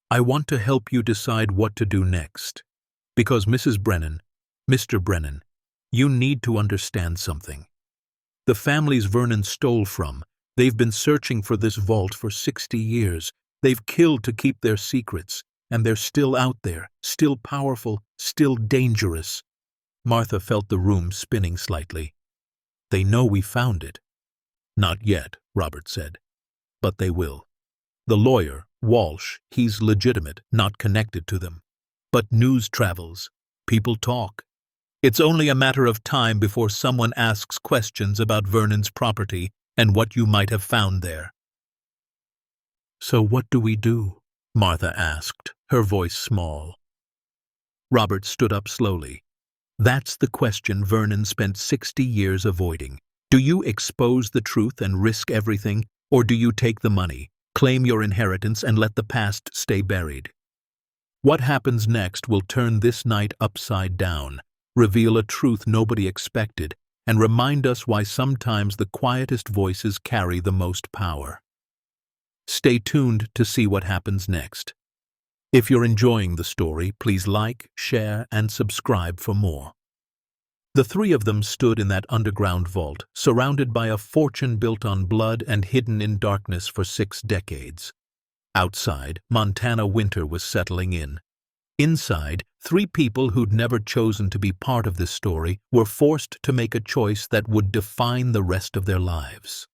I want to help you decide what to do next. Because Mrs. Brennan, Mr. Brennan, you need to understand something. The families Vernon stole from, they've been searching for this vault for 60 years. They've killed to keep their secrets, and they're still out there, still powerful, still dangerous. Martha felt the room spinning slightly. They know we found it. Not yet, Robert said. But they will. The lawyer, Walsh, he's legitimate, not connected to them. But news travels. People talk. It's only a matter of time before someone asks questions about Vernon's property and what you might have found there. So what do we do? Martha asked, her voice small. Robert stood up slowly. That's the question Vernon spent 60 years avoiding. Do you expose the truth and risk everything, or do you take the money, claim your inheritance, and let the past stay buried? What happens next will turn this night upside down, reveal a truth nobody expected, and remind us why sometimes the quietest voices carry the most power. Stay tuned to see what happens next. If you're enjoying the story, please like, share, and subscribe for more. The three of them stood in that underground vault, surrounded by a fortune built on blood and hidden in darkness for 6 decades. Outside, Montana winter was settling in. Inside, 3 people who'd never chosen to be part of this story were forced to make a choice that would define the rest of their lives.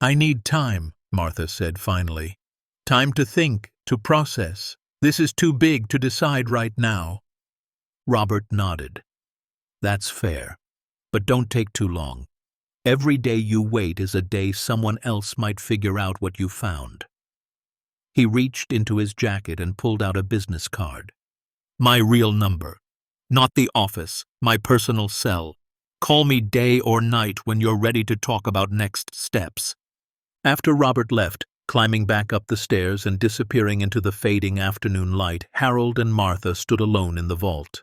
I need time, Martha said finally. Time to think, to process. This is too big to decide right now. Robert nodded. That's fair, but don't take too long. Every day you wait is a day someone else might figure out what you found. He reached into his jacket and pulled out a business card. My real number. Not the office, my personal cell. Call me day or night when you're ready to talk about next steps. After Robert left, climbing back up the stairs and disappearing into the fading afternoon light, Harold and Martha stood alone in the vault.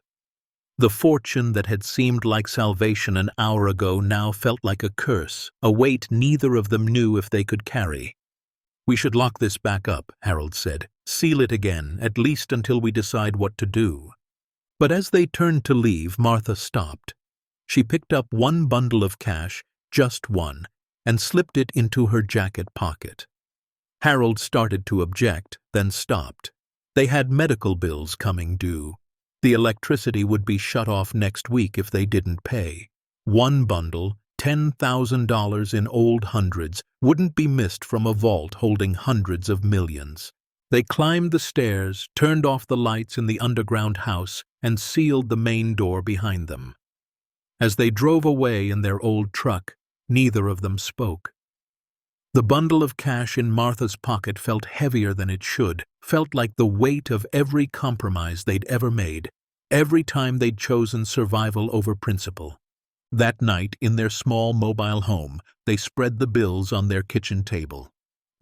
The fortune that had seemed like salvation an hour ago now felt like a curse, a weight neither of them knew if they could carry. We should lock this back up, Harold said. Seal it again, at least until we decide what to do. But as they turned to leave, Martha stopped. She picked up one bundle of cash, just one, and slipped it into her jacket pocket. Harold started to object, then stopped. They had medical bills coming due. The electricity would be shut off next week if they didn't pay. One bundle, $10,000 in old hundreds, wouldn't be missed from a vault holding hundreds of millions. They climbed the stairs, turned off the lights in the underground house, and sealed the main door behind them. As they drove away in their old truck, neither of them spoke. The bundle of cash in Martha's pocket felt heavier than it should, felt like the weight of every compromise they'd ever made, every time they'd chosen survival over principle. That night, in their small mobile home, they spread the bills on their kitchen table.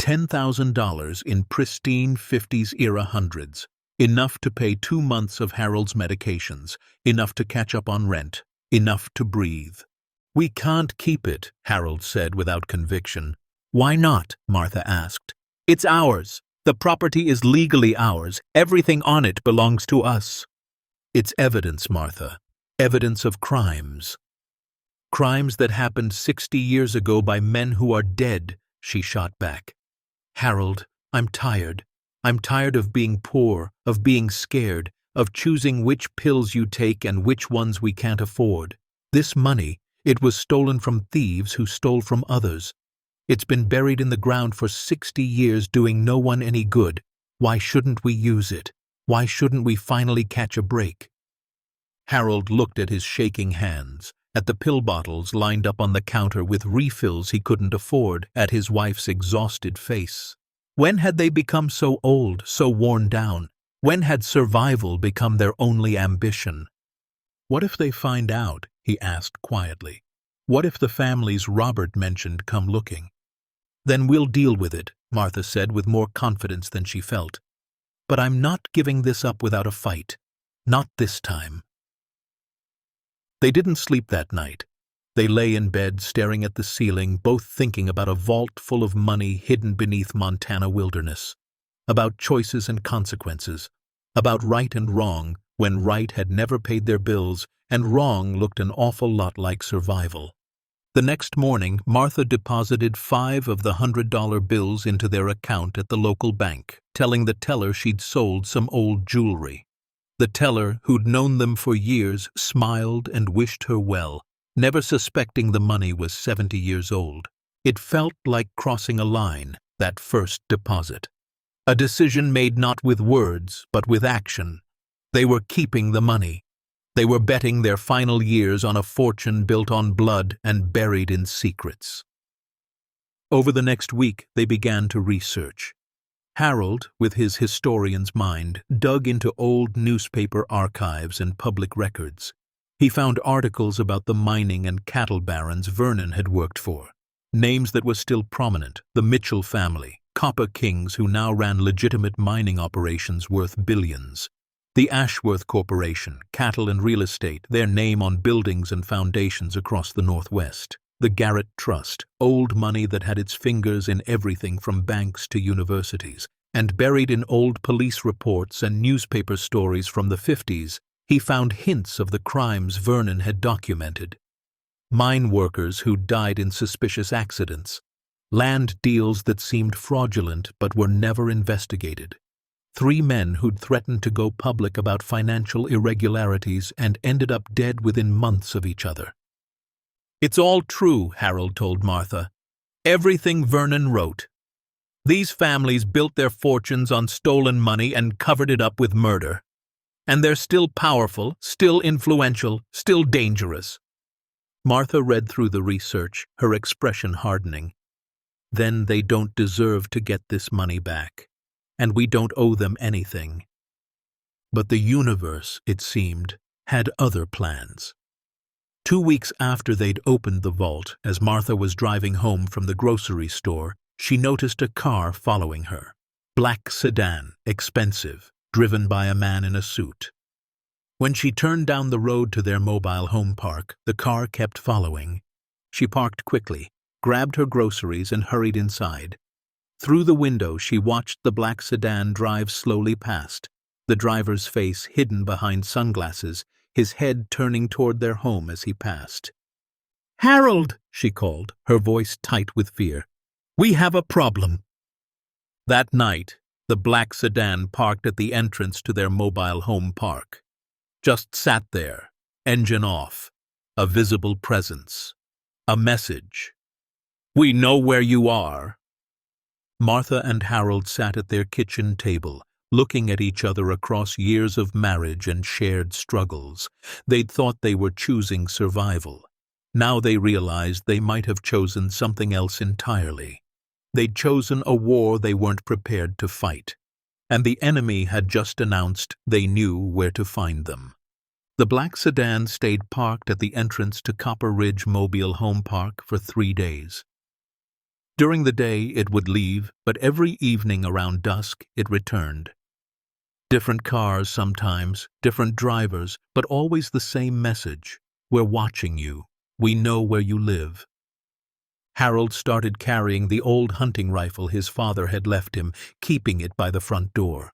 $10,000 in pristine 50s-era hundreds, enough to pay 2 months of Harold's medications, enough to catch up on rent, enough to breathe. We can't keep it, Harold said without conviction. Why not? Martha asked. It's ours. The property is legally ours. Everything on it belongs to us. It's evidence, Martha. Evidence of crimes. Crimes that happened 60 years ago by men who are dead, she shot back. Harold, I'm tired. I'm tired of being poor, of being scared, of choosing which pills you take and which ones we can't afford. This money, it was stolen from thieves who stole from others. It's been buried in the ground for 60 years doing no one any good. Why shouldn't we use it? Why shouldn't we finally catch a break? Harold looked at his shaking hands, at the pill bottles lined up on the counter with refills he couldn't afford, at his wife's exhausted face. When had they become so old, so worn down? When had survival become their only ambition? "What if they find out?" he asked quietly. "What if the families Robert mentioned come looking?" "Then we'll deal with it," Martha said with more confidence than she felt. "But I'm not giving this up without a fight. Not this time." They didn't sleep that night. They lay in bed staring at the ceiling, both thinking about a vault full of money hidden beneath Montana wilderness, about choices and consequences, about right and wrong when right had never paid their bills and wrong looked an awful lot like survival. The next morning, Martha deposited 5 of the $100 bills into their account at the local bank, telling the teller she'd sold some old jewelry. The teller, who'd known them for years, smiled and wished her well, never suspecting the money was 70 years old. It felt like crossing a line, that first deposit. A decision made not with words, but with action. They were keeping the money. They were betting their final years on a fortune built on blood and buried in secrets. Over the next week, they began to research. Harold, with his historian's mind, dug into old newspaper archives and public records. He found articles about the mining and cattle barons Vernon had worked for, names that were still prominent: the Mitchell family, copper kings who now ran legitimate mining operations worth billions; the Ashworth Corporation, cattle and real estate, their name on buildings and foundations across the Northwest; the Garrett Trust, old money that had its fingers in everything from banks to universities, and buried in old police reports and newspaper stories from the 50s, he found hints of the crimes Vernon had documented. Mine workers who died in suspicious accidents, land deals that seemed fraudulent but were never investigated, 3 men who'd threatened to go public about financial irregularities and ended up dead within months of each other. "It's all true," Harold told Martha. "Everything Vernon wrote. These families built their fortunes on stolen money and covered it up with murder. And they're still powerful, still influential, still dangerous." Martha read through the research, her expression hardening. "Then they don't deserve to get this money back, and we don't owe them anything." But the universe, it seemed, had other plans. 2 weeks after they'd opened the vault, as Martha was driving home from the grocery store, she noticed a car following her. Black sedan, expensive, driven by a man in a suit. When she turned down the road to their mobile home park, the car kept following. She parked quickly, grabbed her groceries, and hurried inside. Through the window, she watched the black sedan drive slowly past, the driver's face hidden behind sunglasses, his head turning toward their home as he passed. "Harold," she called, her voice tight with fear. "We have a problem." That night, the black sedan parked at the entrance to their mobile home park. Just sat there, engine off, a visible presence. A message. "We know where you are." Martha and Harold sat at their kitchen table, looking at each other across years of marriage and shared struggles. They'd thought they were choosing survival. Now they realized they might have chosen something else entirely. They'd chosen a war they weren't prepared to fight. And the enemy had just announced they knew where to find them. The black sedan stayed parked at the entrance to Copper Ridge Mobile Home Park for 3 days. During the day it would leave, but every evening around dusk it returned. Different cars sometimes, different drivers, but always the same message: "We're watching you. We know where you live." Harold started carrying the old hunting rifle his father had left him, keeping it by the front door.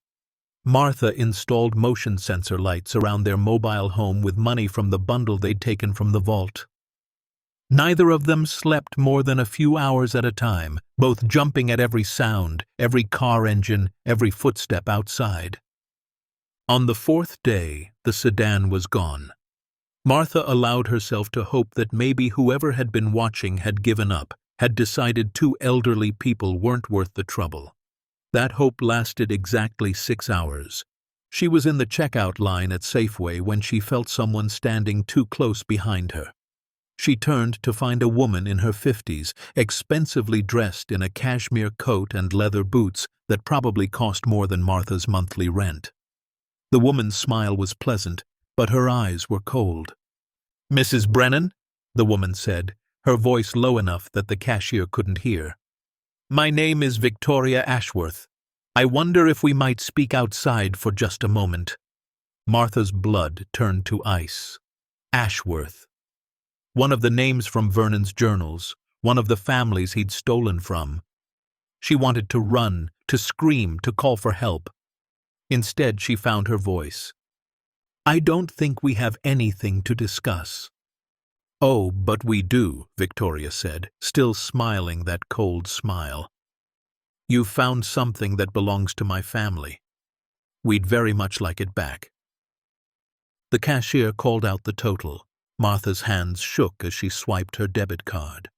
Martha installed motion sensor lights around their mobile home with money from the bundle they'd taken from the vault. Neither of them slept more than a few hours at a time, both jumping at every sound, every car engine, every footstep outside. On the 4th day, the sedan was gone. Martha allowed herself to hope that maybe whoever had been watching had given up, had decided 2 elderly people weren't worth the trouble. That hope lasted exactly 6 hours. She was in the checkout line at Safeway when she felt someone standing too close behind her. She turned to find a woman in her 50s, expensively dressed in a cashmere coat and leather boots that probably cost more than Martha's monthly rent. The woman's smile was pleasant, but her eyes were cold. "Mrs. Brennan?" the woman said, her voice low enough that the cashier couldn't hear. "My name is Victoria Ashworth. I wonder if we might speak outside for just a moment." Martha's blood turned to ice. Ashworth. One of the names from Vernon's journals, one of the families he'd stolen from. She wanted to run, to scream, to call for help. Instead, she found her voice. "I don't think we have anything to discuss." "Oh, but we do," Victoria said, still smiling that cold smile. "You've found something that belongs to my family. We'd very much like it back." The cashier called out the total. Martha's hands shook as she swiped her debit card.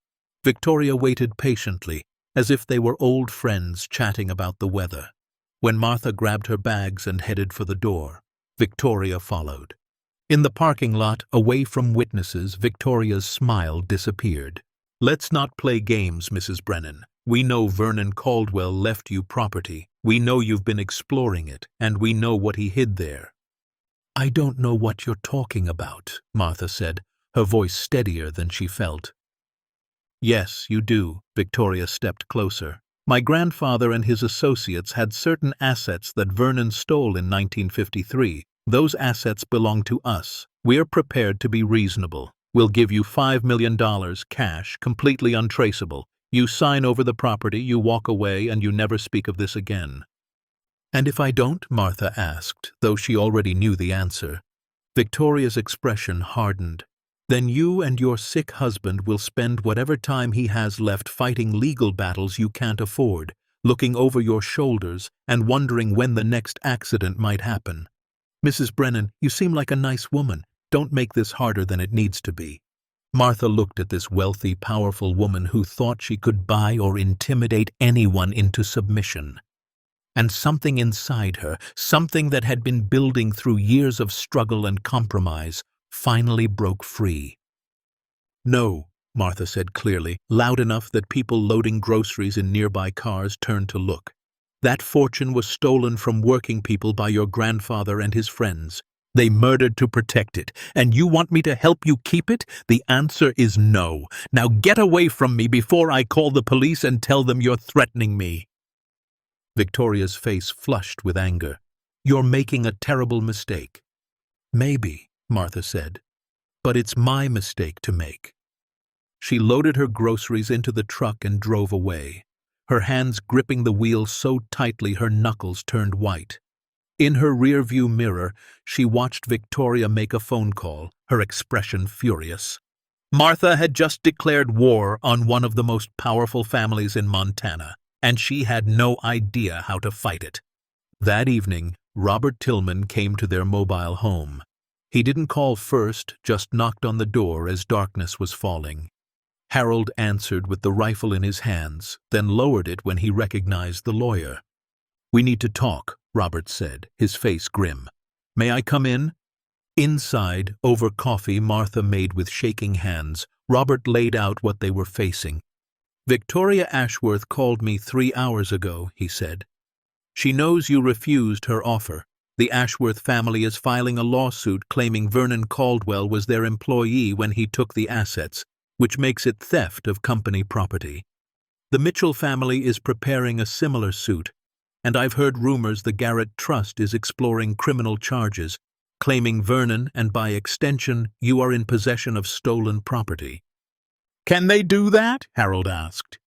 Victoria waited patiently, as if they were old friends chatting about the weather. When Martha grabbed her bags and headed for the door, Victoria followed. In the parking lot, away from witnesses, Victoria's smile disappeared. "Let's not play games, Mrs. Brennan. We know Vernon Caldwell left you property. We know you've been exploring it, and we know what he hid there." "I don't know what you're talking about," Martha said, her voice steadier than she felt. "Yes, you do." Victoria stepped closer. "My grandfather and his associates had certain assets that Vernon stole in 1953. Those assets belong to us. We're prepared to be reasonable. We'll give you $5 million cash, completely untraceable. You sign over the property, you walk away, and you never speak of this again." "And if I don't?" Martha asked, though she already knew the answer. Victoria's expression hardened. "Then you and your sick husband will spend whatever time he has left fighting legal battles you can't afford, looking over your shoulders and wondering when the next accident might happen. Mrs. Brennan, you seem like a nice woman. Don't make this harder than it needs to be." Martha looked at this wealthy, powerful woman who thought she could buy or intimidate anyone into submission. And something inside her, something that had been building through years of struggle and compromise, finally broke free. "No," Martha said clearly, loud enough that people loading groceries in nearby cars turned to look. "That fortune was stolen from working people by your grandfather and his friends. They murdered to protect it, and you want me to help you keep it? The answer is no. Now get away from me before I call the police and tell them you're threatening me." Victoria's face flushed with anger. "You're making a terrible mistake." "Maybe," Martha said, "but it's my mistake to make." She loaded her groceries into the truck and drove away, her hands gripping the wheel so tightly her knuckles turned white. In her rearview mirror, she watched Victoria make a phone call, her expression furious. Martha had just declared war on one of the most powerful families in Montana, and she had no idea how to fight it. That evening, Robert Tillman came to their mobile home. He didn't call first, just knocked on the door as darkness was falling. Harold answered with the rifle in his hands, then lowered it when he recognized the lawyer. "We need to talk," Robert said, his face grim. "May I come in?" Inside, over coffee Martha made with shaking hands, Robert laid out what they were facing. "Victoria Ashworth called me 3 hours ago," he said. "She knows you refused her offer. The Ashworth family is filing a lawsuit claiming Vernon Caldwell was their employee when he took the assets, which makes it theft of company property. The Mitchell family is preparing a similar suit, and I've heard rumors the Garrett Trust is exploring criminal charges, claiming Vernon and by extension you are in possession of stolen property." "Can they do that?" Harold asked.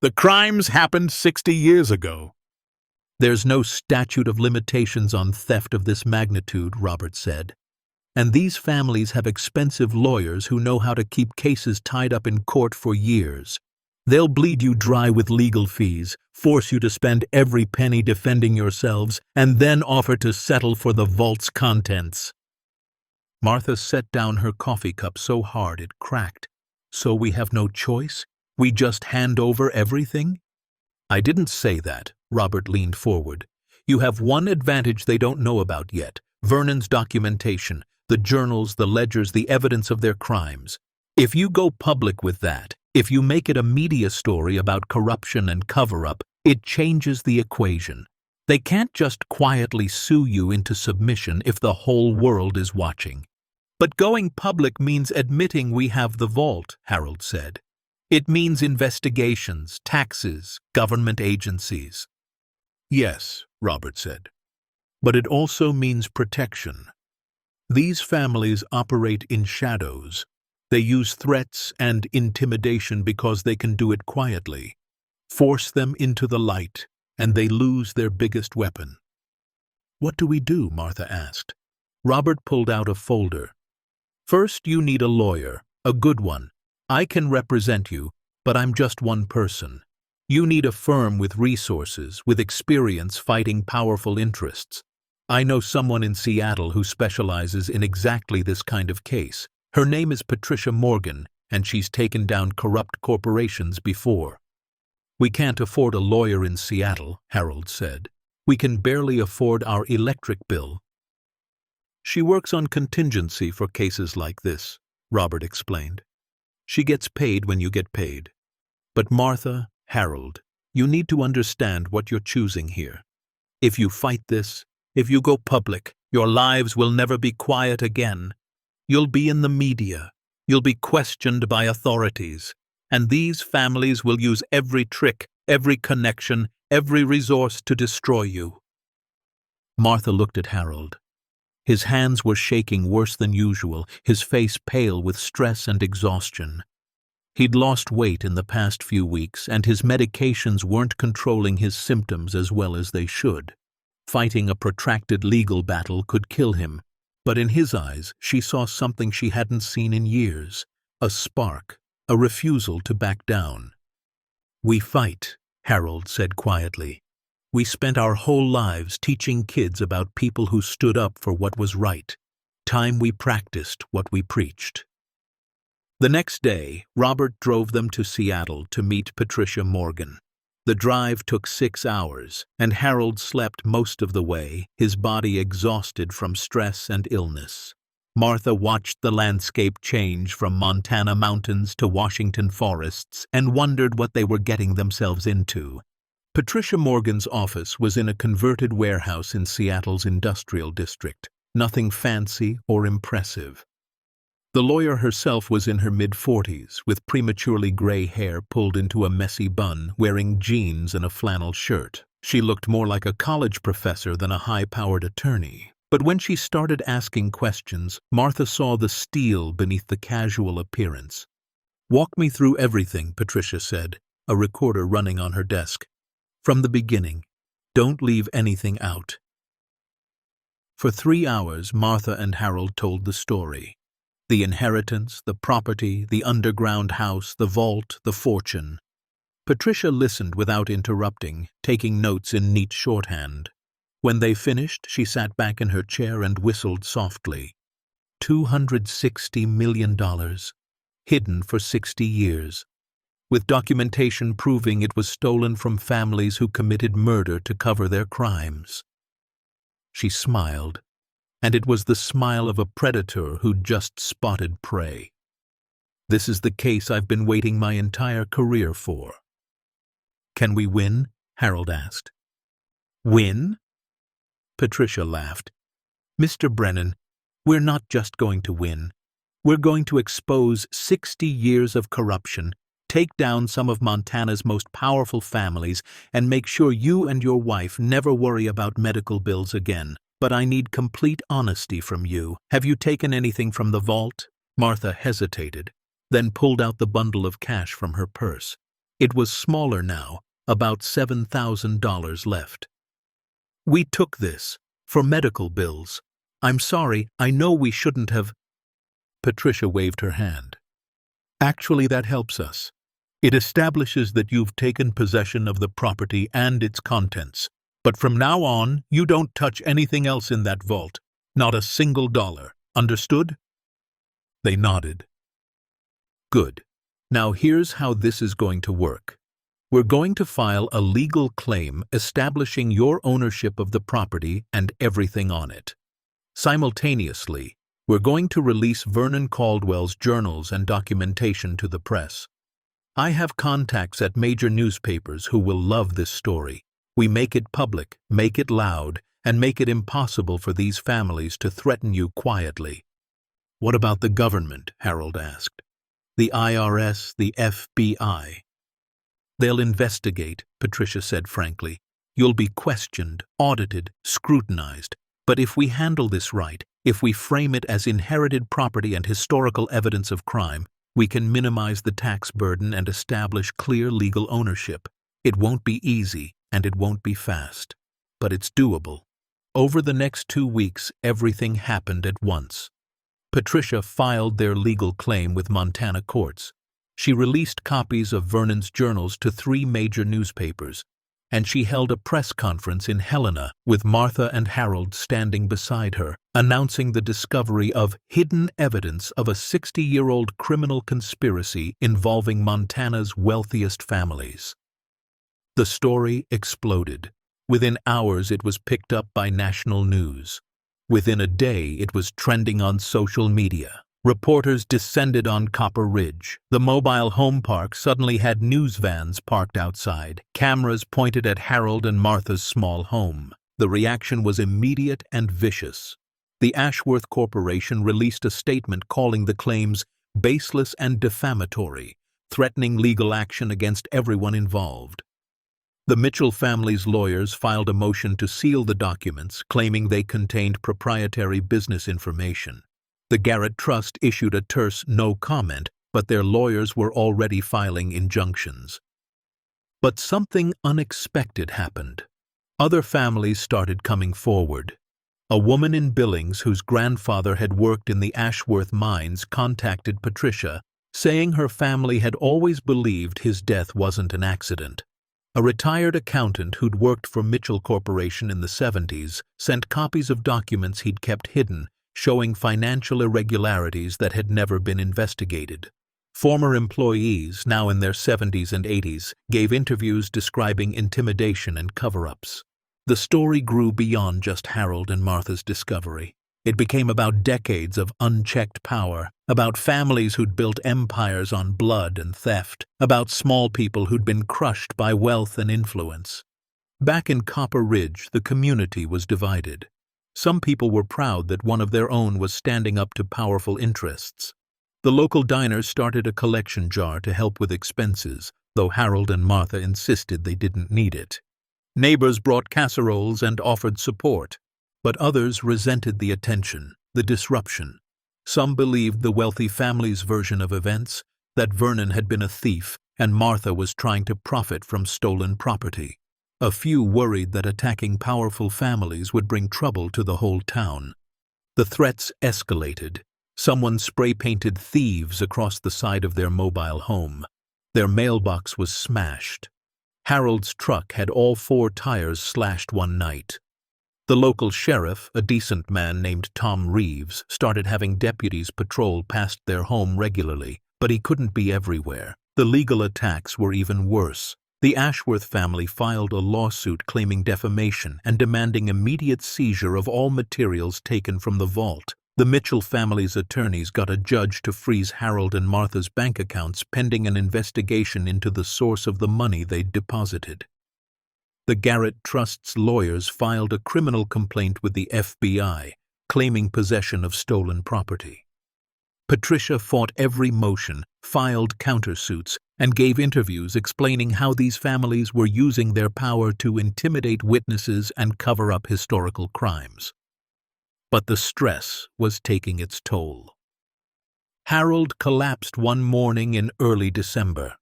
"The crimes happened 60 years ago." "There's no statute of limitations on theft of this magnitude," Robert said. "And these families have expensive lawyers who know how to keep cases tied up in court for years. They'll bleed you dry with legal fees, force you to spend every penny defending yourselves, and then offer to settle for the vault's contents." Martha set down her coffee cup so hard it cracked. "So we have no choice? We just hand over everything?" "I didn't say that," Robert leaned forward. "You have one advantage they don't know about yet, Vernon's documentation, the journals, the ledgers, the evidence of their crimes. If you go public with that, if you make it a media story about corruption and cover-up, it changes the equation. They can't just quietly sue you into submission if the whole world is watching. But going public means admitting we have the vault, Harold said. It means investigations, taxes, government agencies. Yes, Robert said. But it also means protection. These families operate in shadows. They use threats and intimidation because they can do it quietly. Force them into the light, and they lose their biggest weapon. What do we do? Martha asked. Robert pulled out a folder. First, you need a lawyer, a good one. I can represent you, but I'm just one person. You need a firm with resources, with experience fighting powerful interests. I know someone in Seattle who specializes in exactly this kind of case. Her name is Patricia Morgan, and she's taken down corrupt corporations before. We can't afford a lawyer in Seattle, Harold said. We can barely afford our electric bill. She works on contingency for cases like this, Robert explained. She gets paid when you get paid. But Martha, Harold, you need to understand what you're choosing here. If you fight this, if you go public, your lives will never be quiet again. You'll be in the media. You'll be questioned by authorities. And these families will use every trick, every connection, every resource to destroy you. Martha looked at Harold. His hands were shaking worse than usual, his face pale with stress and exhaustion. He'd lost weight in the past few weeks, and his medications weren't controlling his symptoms as well as they should. Fighting a protracted legal battle could kill him, but in his eyes she saw something she hadn't seen in years, a spark, a refusal to back down. We fight, Harold said quietly. We spent our whole lives teaching kids about people who stood up for what was right. Time we practiced what we preached. The next day, Robert drove them to Seattle to meet Patricia Morgan. The drive took 6 hours, and Harold slept most of the way, his body exhausted from stress and illness. Martha watched the landscape change from Montana mountains to Washington forests and wondered what they were getting themselves into. Patricia Morgan's office was in a converted warehouse in Seattle's industrial district, nothing fancy or impressive. The lawyer herself was in her mid-40s, with prematurely gray hair pulled into a messy bun, wearing jeans and a flannel shirt. She looked more like a college professor than a high-powered attorney. But when she started asking questions, Martha saw the steel beneath the casual appearance. "Walk me through everything," Patricia said, a recorder running on her desk. "From the beginning. Don't leave anything out." For 3 hours, Martha and Harold told the story. The inheritance, the property, the underground house, the vault, the fortune. Patricia listened without interrupting, taking notes in neat shorthand. When they finished, she sat back in her chair and whistled softly. $260 million, hidden for 60 years, with documentation proving it was stolen from families who committed murder to cover their crimes. She smiled, and it was the smile of a predator who'd just spotted prey. "This is the case I've been waiting my entire career for." "Can we win?" Harold asked. "Win?" Patricia laughed. "Mr. Brennan, we're not just going to win. We're going to expose 60 years of corruption, take down some of Montana's most powerful families, and make sure you and your wife never worry about medical bills again. But I need complete honesty from you. Have you taken anything from the vault?" Martha hesitated, then pulled out the bundle of cash from her purse. It was smaller now, about $7,000 left. "We took this, for medical bills. I'm sorry, I know we shouldn't have—" Patricia waved her hand. "Actually, that helps us. It establishes that you've taken possession of the property and its contents. But from now on, you don't touch anything else in that vault. Not a single dollar. Understood?" They nodded. "Good. Now here's how this is going to work. We're going to file a legal claim establishing your ownership of the property and everything on it. Simultaneously, we're going to release Vernon Caldwell's journals and documentation to the press. I have contacts at major newspapers who will love this story. We make it public, make it loud, and make it impossible for these families to threaten you quietly." "What about the government?" Harold asked. "The IRS, the FBI?" "They'll investigate," Patricia said frankly. "You'll be questioned, audited, scrutinized. But if we handle this right, if we frame it as inherited property and historical evidence of crime, we can minimize the tax burden and establish clear legal ownership. It won't be easy, and it won't be fast. But it's doable." Over the next 2 weeks, everything happened at once. Patricia filed their legal claim with Montana courts. She released copies of Vernon's journals to 3 major newspapers, and she held a press conference in Helena with Martha and Harold standing beside her, announcing the discovery of hidden evidence of a 60-year-old criminal conspiracy involving Montana's wealthiest families. The story exploded. Within hours it was picked up by national news. Within a day it was trending on social media. Reporters descended on Copper Ridge. The mobile home park suddenly had news vans parked outside, cameras pointed at Harold and Martha's small home. The reaction was immediate and vicious. The Ashworth Corporation released a statement calling the claims baseless and defamatory, threatening legal action against everyone involved. The Mitchell family's lawyers filed a motion to seal the documents, claiming they contained proprietary business information. The Garrett Trust issued a terse no comment, but their lawyers were already filing injunctions. But something unexpected happened. Other families started coming forward. A woman in Billings whose grandfather had worked in the Ashworth mines contacted Patricia, saying her family had always believed his death wasn't an accident. A retired accountant who'd worked for Mitchell Corporation in the 70s sent copies of documents he'd kept hidden, showing financial irregularities that had never been investigated. Former employees, now in their 70s and 80s, gave interviews describing intimidation and cover-ups. The story grew beyond just Harold and Martha's discovery. It became about decades of unchecked power, about families who'd built empires on blood and theft, about small people who'd been crushed by wealth and influence. Back in Copper Ridge, the community was divided. Some people were proud that one of their own was standing up to powerful interests. The local diners started a collection jar to help with expenses, though Harold and Martha insisted they didn't need it. Neighbors brought casseroles and offered support, but others resented the attention, the disruption. Some believed the wealthy family's version of events, that Vernon had been a thief and Martha was trying to profit from stolen property. A few worried that attacking powerful families would bring trouble to the whole town. The threats escalated. Someone spray-painted thieves across the side of their mobile home. Their mailbox was smashed. Harold's truck had all 4 tires slashed one night. The local sheriff, a decent man named Tom Reeves, started having deputies patrol past their home regularly, but he couldn't be everywhere. The legal attacks were even worse. The Ashworth family filed a lawsuit claiming defamation and demanding immediate seizure of all materials taken from the vault. The Mitchell family's attorneys got a judge to freeze Harold and Martha's bank accounts pending an investigation into the source of the money they'd deposited. The Garrett Trust's lawyers filed a criminal complaint with the FBI, claiming possession of stolen property. Patricia fought every motion, filed countersuits, and gave interviews explaining how these families were using their power to intimidate witnesses and cover up historical crimes. But the stress was taking its toll. Harold collapsed one morning in early December.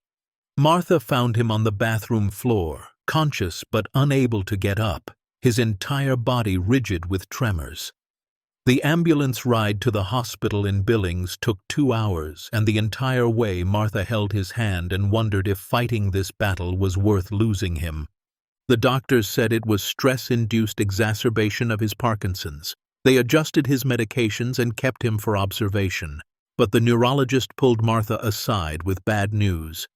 Martha found him on the bathroom floor, conscious but unable to get up, his entire body rigid with tremors. The ambulance ride to the hospital in Billings took 2 hours, and the entire way Martha held his hand and wondered if fighting this battle was worth losing him. The doctors said it was stress-induced exacerbation of his Parkinson's. They adjusted his medications and kept him for observation, but the neurologist pulled Martha aside with bad news.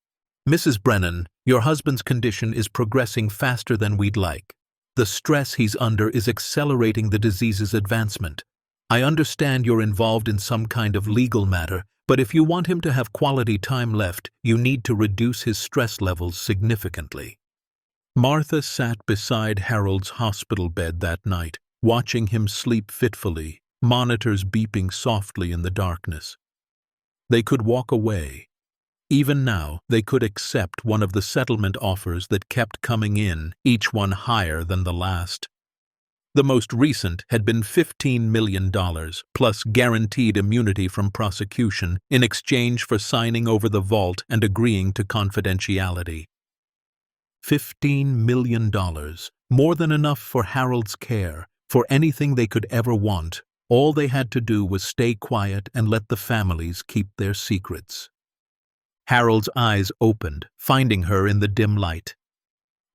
"Mrs. Brennan, your husband's condition is progressing faster than we'd like. The stress he's under is accelerating the disease's advancement. I understand you're involved in some kind of legal matter, but if you want him to have quality time left, you need to reduce his stress levels significantly." Martha sat beside Harold's hospital bed that night, watching him sleep fitfully, monitors beeping softly in the darkness. They could walk away. Even now, they could accept one of the settlement offers that kept coming in, each one higher than the last. The most recent had been $15 million, plus guaranteed immunity from prosecution, in exchange for signing over the vault and agreeing to confidentiality. $15 million, more than enough for Harold's care, for anything they could ever want. All they had to do was stay quiet and let the families keep their secrets. Harold's eyes opened, finding her in the dim light.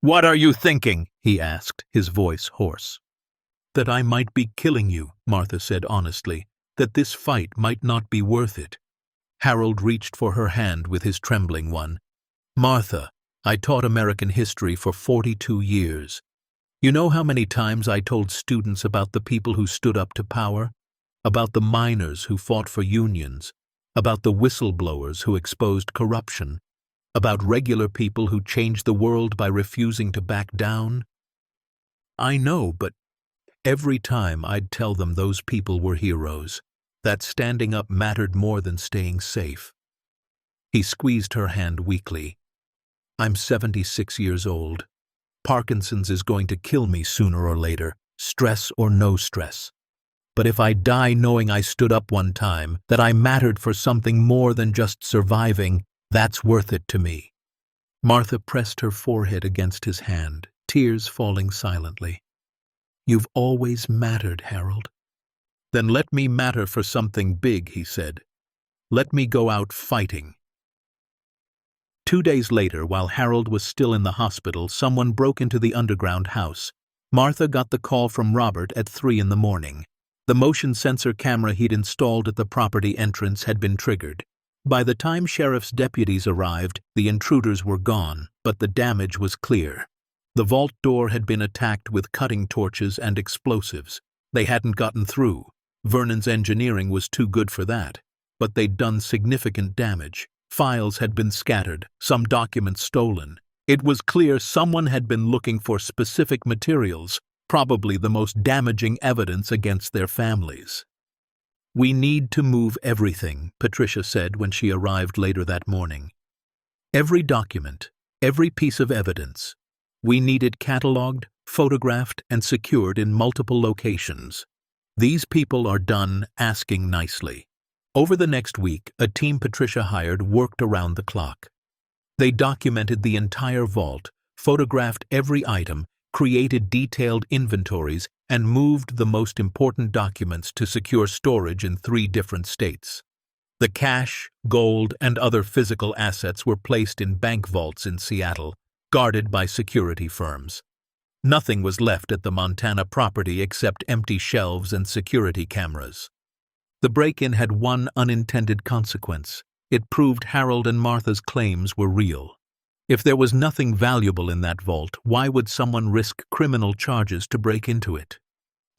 "What are you thinking?" he asked, his voice hoarse. "That I might be killing you," Martha said honestly, "that this fight might not be worth it." Harold reached for her hand with his trembling one. "Martha, I taught American history for 42 years. You know how many times I told students about the people who stood up to power? About the miners who fought for unions? About the whistleblowers who exposed corruption? About regular people who changed the world by refusing to back down? I know, but every time I'd tell them those people were heroes, that standing up mattered more than staying safe." He squeezed her hand weakly. "I'm 76 years old. Parkinson's is going to kill me sooner or later, stress or no stress. But if I die knowing I stood up one time, that I mattered for something more than just surviving, that's worth it to me." Martha pressed her forehead against his hand, tears falling silently. "You've always mattered, Harold." "Then let me matter for something big," he said. "Let me go out fighting." 2 days later, while Harold was still in the hospital, someone broke into the underground house. Martha got the call from Robert at 3 in the morning. The motion sensor camera he'd installed at the property entrance had been triggered. By the time sheriff's deputies arrived, the intruders were gone, but the damage was clear. The vault door had been attacked with cutting torches and explosives. They hadn't gotten through. Vernon's engineering was too good for that. But they'd done significant damage. Files had been scattered, some documents stolen. It was clear someone had been looking for specific materials, probably the most damaging evidence against their families. "We need to move everything," Patricia said when she arrived later that morning. "Every document, every piece of evidence. We need it catalogued, photographed, and secured in multiple locations. These people are done asking nicely." Over the next week, a team Patricia hired worked around the clock. They documented the entire vault, photographed every item, created detailed inventories, and moved the most important documents to secure storage in 3 different states. The cash, gold, and other physical assets were placed in bank vaults in Seattle, guarded by security firms. Nothing was left at the Montana property except empty shelves and security cameras. The break-in had one unintended consequence. It proved Harold and Martha's claims were real. If there was nothing valuable in that vault, why would someone risk criminal charges to break into it?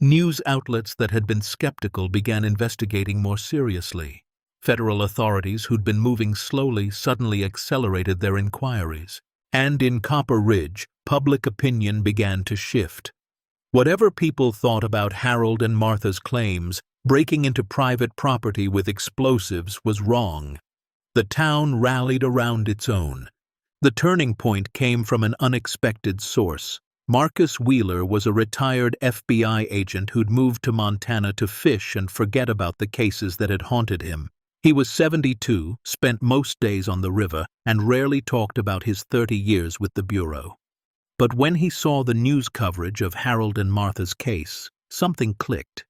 News outlets that had been skeptical began investigating more seriously. Federal authorities who'd been moving slowly suddenly accelerated their inquiries. And in Copper Ridge, public opinion began to shift. Whatever people thought about Harold and Martha's claims, breaking into private property with explosives was wrong. The town rallied around its own. The turning point came from an unexpected source. Marcus Wheeler was a retired FBI agent who'd moved to Montana to fish and forget about the cases that had haunted him. He was 72, spent most days on the river, and rarely talked about his 30 years with the Bureau. But when he saw the news coverage of Harold and Martha's case, something clicked.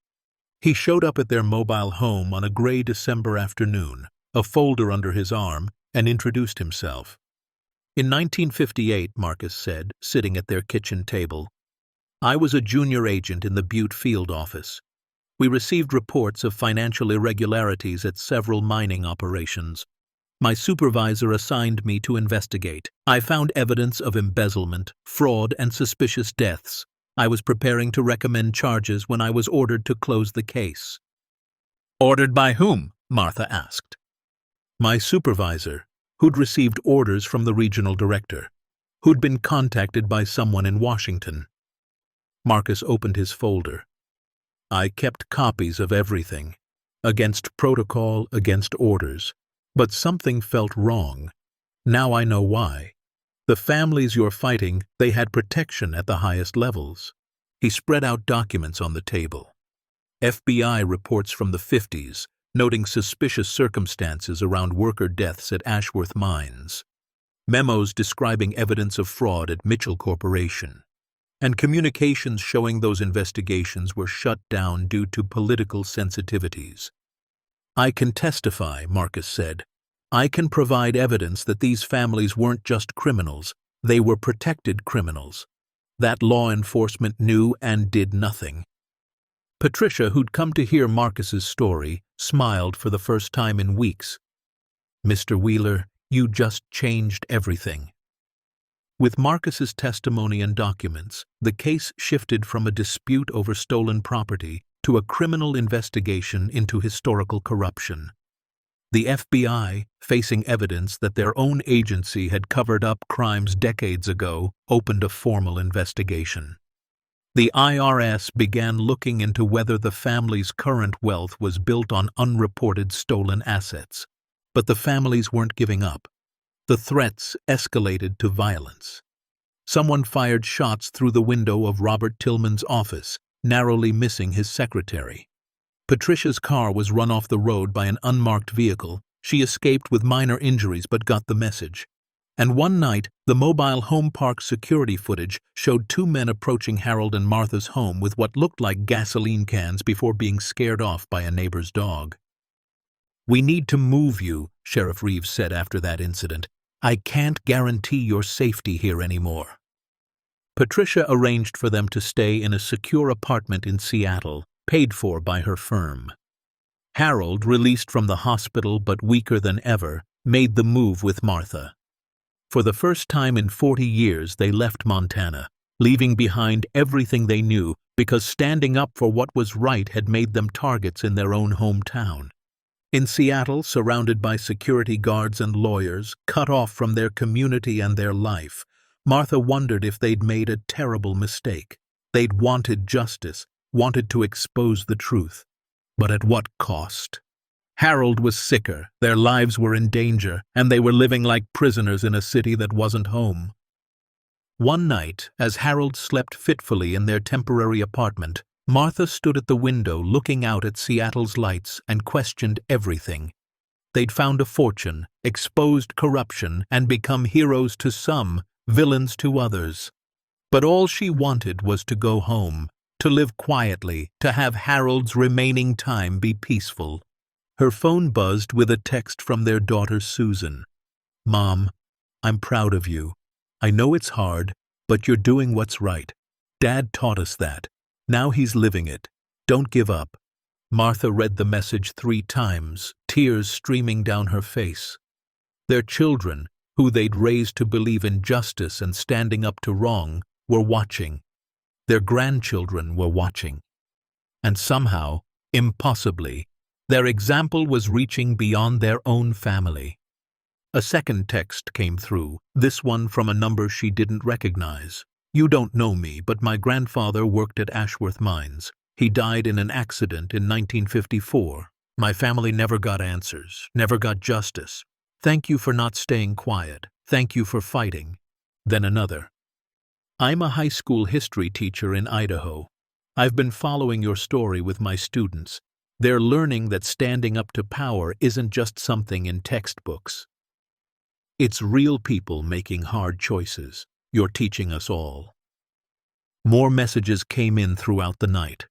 He showed up at their mobile home on a gray December afternoon, a folder under his arm, and introduced himself. In 1958, Marcus said, sitting at their kitchen table, "I was a junior agent in the Butte field office. We received reports of financial irregularities at several mining operations. My supervisor assigned me to investigate. I found evidence of embezzlement, fraud, and suspicious deaths. I was preparing to recommend charges when I was ordered to close the case." "Ordered by whom?" Martha asked. "My supervisor, who'd received orders from the regional director. who'd been contacted by someone in Washington. Marcus opened his folder. I kept copies of everything, against protocol, against orders. But something felt wrong. Now I know why. The families you're fighting, they had protection at the highest levels. He spread out documents on the table. FBI reports from the 50s, noting suspicious circumstances around worker deaths at Ashworth Mines. Memos describing evidence of fraud at Mitchell Corporation. And communications showing those investigations were shut down due to political sensitivities. I can testify, Marcus said. I can provide evidence that these families weren't just criminals, they were protected criminals. That law enforcement knew and did nothing. Patricia, who'd come to hear Marcus's story, smiled for the first time in weeks. Mr. Wheeler, you just changed everything. With Marcus's testimony and documents, the case shifted from a dispute over stolen property to a criminal investigation into historical corruption. The FBI, facing evidence that their own agency had covered up crimes decades ago, opened a formal investigation. The IRS began looking into whether the family's current wealth was built on unreported stolen assets. But the families weren't giving up. The threats escalated to violence. Someone fired shots through the window of Robert Tillman's office, narrowly missing his secretary. Patricia's car was run off the road by an unmarked vehicle. She escaped with minor injuries but got the message. And one night, the mobile home park security footage showed two men approaching Harold and Martha's home with what looked like gasoline cans before being scared off by a neighbor's dog. "We need to move you," Sheriff Reeves said after that incident. "I can't guarantee your safety here anymore." Patricia arranged for them to stay in a secure apartment in Seattle, paid for by her firm. Harold, released from the hospital but weaker than ever, made the move with Martha. For the first time in 40 years, they left Montana, leaving behind everything they knew because standing up for what was right had made them targets in their own hometown. In Seattle, surrounded by security guards and lawyers, cut off from their community and their life, Martha wondered if they'd made a terrible mistake. They'd wanted justice, wanted to expose the truth. But at what cost? Harold was sicker, their lives were in danger, and they were living like prisoners in a city that wasn't home. One night, as Harold slept fitfully in their temporary apartment, Martha stood at the window looking out at Seattle's lights and questioned everything. They'd found a fortune, exposed corruption, and become heroes to some, villains to others. But all she wanted was to go home, to live quietly, to have Harold's remaining time be peaceful. Her phone buzzed with a text from their daughter Susan. "Mom, I'm proud of you. I know it's hard, but you're doing what's right. Dad taught us that. Now he's living it. Don't give up." Martha read the message 3 times, tears streaming down her face. Their children, who they'd raised to believe in justice and standing up to wrong, were watching. Their grandchildren were watching. And somehow, impossibly, their example was reaching beyond their own family. A second text came through, this one from a number she didn't recognize. "You don't know me, but my grandfather worked at Ashworth Mines. He died in an accident in 1954. My family never got answers, never got justice. Thank you for not staying quiet. Thank you for fighting." Then another. "I'm a high school history teacher in Idaho. I've been following your story with my students. They're learning that standing up to power isn't just something in textbooks. It's real people making hard choices. You're teaching us all." More messages came in throughout the night.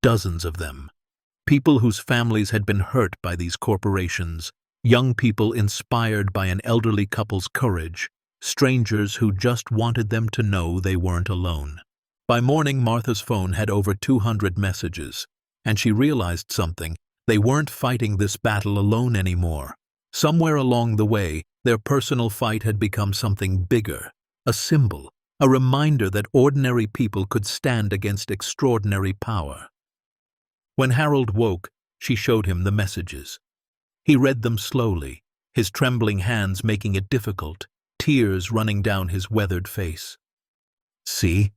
Dozens of them. People whose families had been hurt by these corporations, young people inspired by an elderly couple's courage, strangers who just wanted them to know they weren't alone. By morning, Martha's phone had over 200 messages, and she realized something. They weren't fighting this battle alone anymore. Somewhere along the way, their personal fight had become something bigger, a symbol, a reminder that ordinary people could stand against extraordinary power. When Harold woke, she showed him the messages. He read them slowly, his trembling hands making it difficult, tears running down his weathered face. "See,"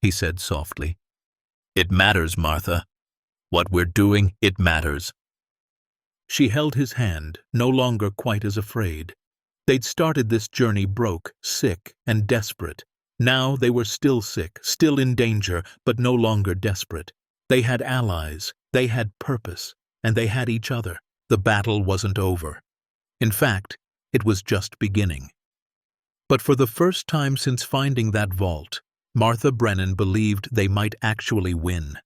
he said softly. "It matters, Martha. What we're doing, it matters." She held his hand, no longer quite as afraid. They'd started this journey broke, sick, and desperate. Now they were still sick, still in danger, but no longer desperate. They had allies, they had purpose, and they had each other. The battle wasn't over. In fact, it was just beginning. But for the first time since finding that vault, Martha Brennan believed they might actually win.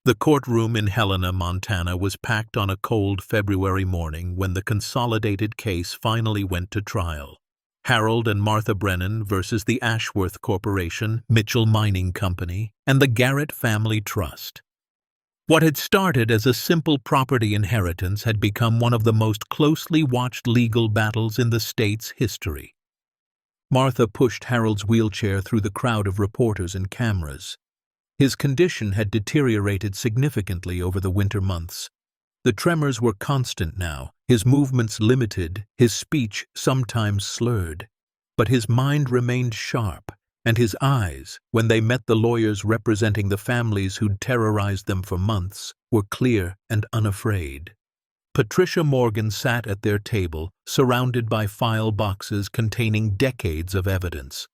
The courtroom in Helena, Montana was packed on a cold February morning when the consolidated case finally went to trial. Harold and Martha Brennan versus the Ashworth Corporation, Mitchell Mining Company, and the Garrett Family Trust. What had started as a simple property inheritance had become one of the most closely watched legal battles in the state's history. Martha pushed Harold's wheelchair through the crowd of reporters and cameras. His condition had deteriorated significantly over the winter months. The tremors were constant now, his movements limited, his speech sometimes slurred. But his mind remained sharp, and his eyes, when they met the lawyers representing the families who'd terrorized them for months, were clear and unafraid. Patricia Morgan sat at their table, surrounded by file boxes containing decades of evidence.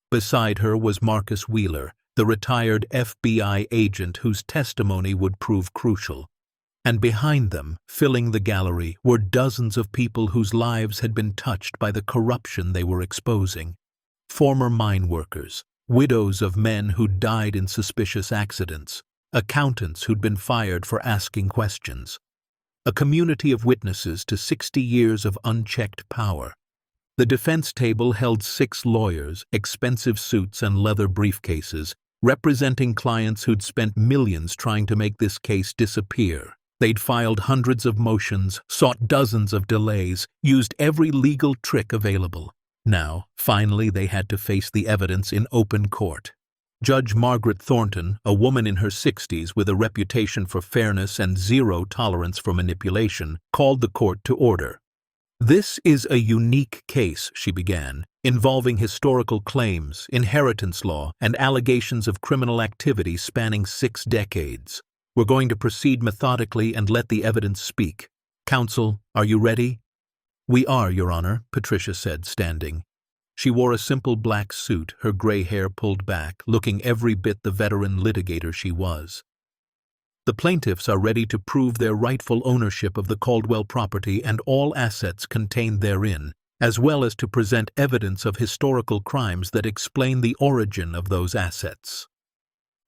Beside her was Marcus Wheeler, the retired FBI agent whose testimony would prove crucial. And behind them, filling the gallery, were dozens of people whose lives had been touched by the corruption they were exposing. Former mine workers, widows of men who'd died in suspicious accidents, accountants who'd been fired for asking questions. A community of witnesses to 60 years of unchecked power. The defense table held 6 lawyers, expensive suits and leather briefcases, representing clients who'd spent millions trying to make this case disappear. They'd filed hundreds of motions, sought dozens of delays, used every legal trick available. Now, finally, they had to face the evidence in open court. Judge Margaret Thornton, a woman in her 60s with a reputation for fairness and zero tolerance for manipulation, called the court to order. "This is a unique case," she began, "involving historical claims, inheritance law, and allegations of criminal activity spanning 6 decades. We're going to proceed methodically and let the evidence speak. Counsel, are you ready?" "We are, Your Honor," Patricia said, standing. She wore a simple black suit, her gray hair pulled back, looking every bit the veteran litigator she was. "The plaintiffs are ready to prove their rightful ownership of the Caldwell property and all assets contained therein, as well as to present evidence of historical crimes that explain the origin of those assets."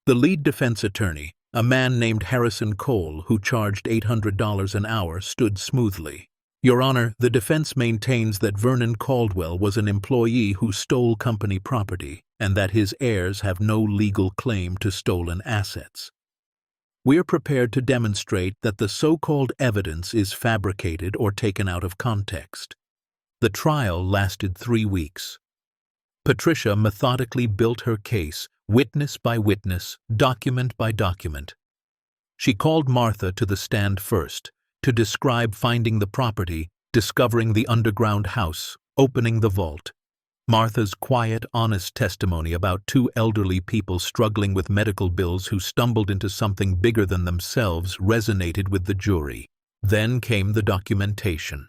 The lead defense attorney, a man named Harrison Cole, who charged $800 an hour, stood smoothly. "Your Honor, the defense maintains that Vernon Caldwell was an employee who stole company property, and that his heirs have no legal claim to stolen assets. We're prepared to demonstrate that the so-called evidence is fabricated or taken out of context." The trial lasted 3 weeks. Patricia methodically built her case, witness by witness, document by document. She called Martha to the stand first, to describe finding the property, discovering the underground house, opening the vault. Martha's quiet, honest testimony about 2 elderly people struggling with medical bills who stumbled into something bigger than themselves resonated with the jury. Then came the documentation.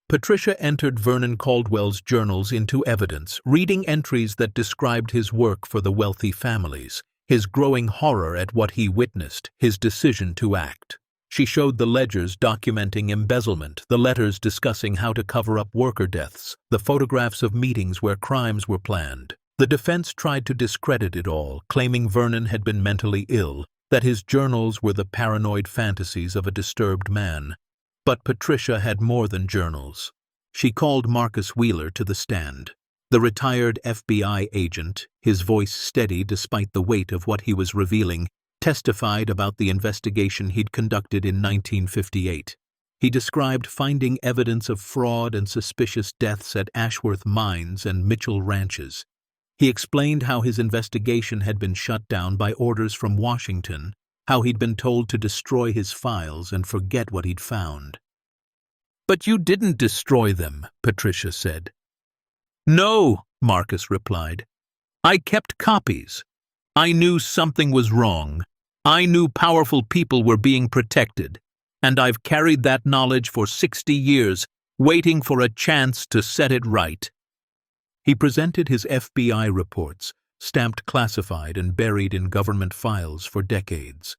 Patricia entered Vernon Caldwell's journals into evidence, reading entries that described his work for the wealthy families, his growing horror at what he witnessed, his decision to act. She showed the ledgers documenting embezzlement, the letters discussing how to cover up worker deaths, the photographs of meetings where crimes were planned. The defense tried to discredit it all, claiming Vernon had been mentally ill, that his journals were the paranoid fantasies of a disturbed man. But Patricia had more than journals. She called Marcus Wheeler to the stand. The retired FBI agent, his voice steady despite the weight of what he was revealing, testified about the investigation he'd conducted in 1958. He described finding evidence of fraud and suspicious deaths at Ashworth Mines and Mitchell Ranches. He explained how his investigation had been shut down by orders from Washington, how he'd been told to destroy his files and forget what he'd found. "But you didn't destroy them," Patricia said. "No," Marcus replied. "I kept copies. I knew something was wrong. I knew powerful people were being protected, and I've carried that knowledge for 60 years, waiting for a chance to set it right." He presented his FBI reports, stamped classified and buried in government files for decades.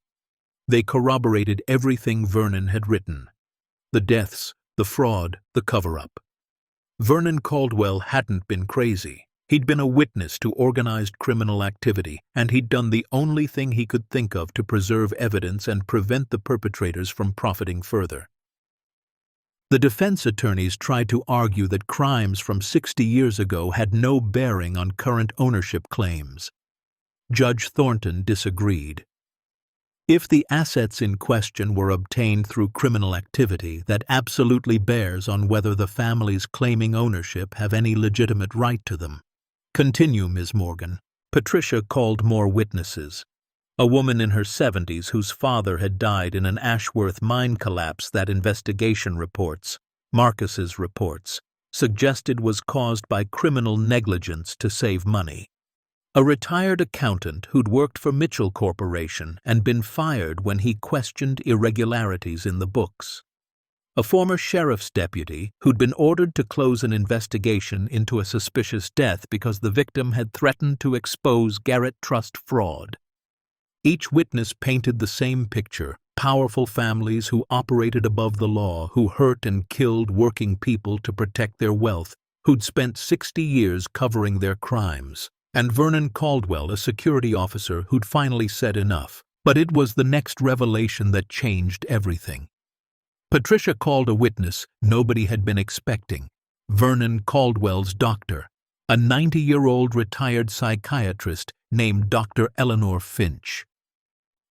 They corroborated everything Vernon had written: the deaths, the fraud, the cover-up. Vernon Caldwell hadn't been crazy. He'd been a witness to organized criminal activity, and he'd done the only thing he could think of to preserve evidence and prevent the perpetrators from profiting further. The defense attorneys tried to argue that crimes from 60 years ago had no bearing on current ownership claims. Judge Thornton disagreed. If the assets in question were obtained through criminal activity, that absolutely bears on whether the families claiming ownership have any legitimate right to them. "Continue, Ms. Morgan." Patricia called more witnesses. A woman in her 70s whose father had died in an Ashworth mine collapse that investigation reports, Marcus's reports, suggested was caused by criminal negligence to save money. A retired accountant who'd worked for Mitchell Corporation and been fired when he questioned irregularities in the books. A former sheriff's deputy who'd been ordered to close an investigation into a suspicious death because the victim had threatened to expose Garrett Trust fraud. Each witness painted the same picture: powerful families who operated above the law, who hurt and killed working people to protect their wealth, who'd spent 60 years covering their crimes. And Vernon Caldwell, a security officer who'd finally said enough. But it was the next revelation that changed everything. Patricia called a witness nobody had been expecting: Vernon Caldwell's doctor, a 90-year-old retired psychiatrist named Dr. Eleanor Finch.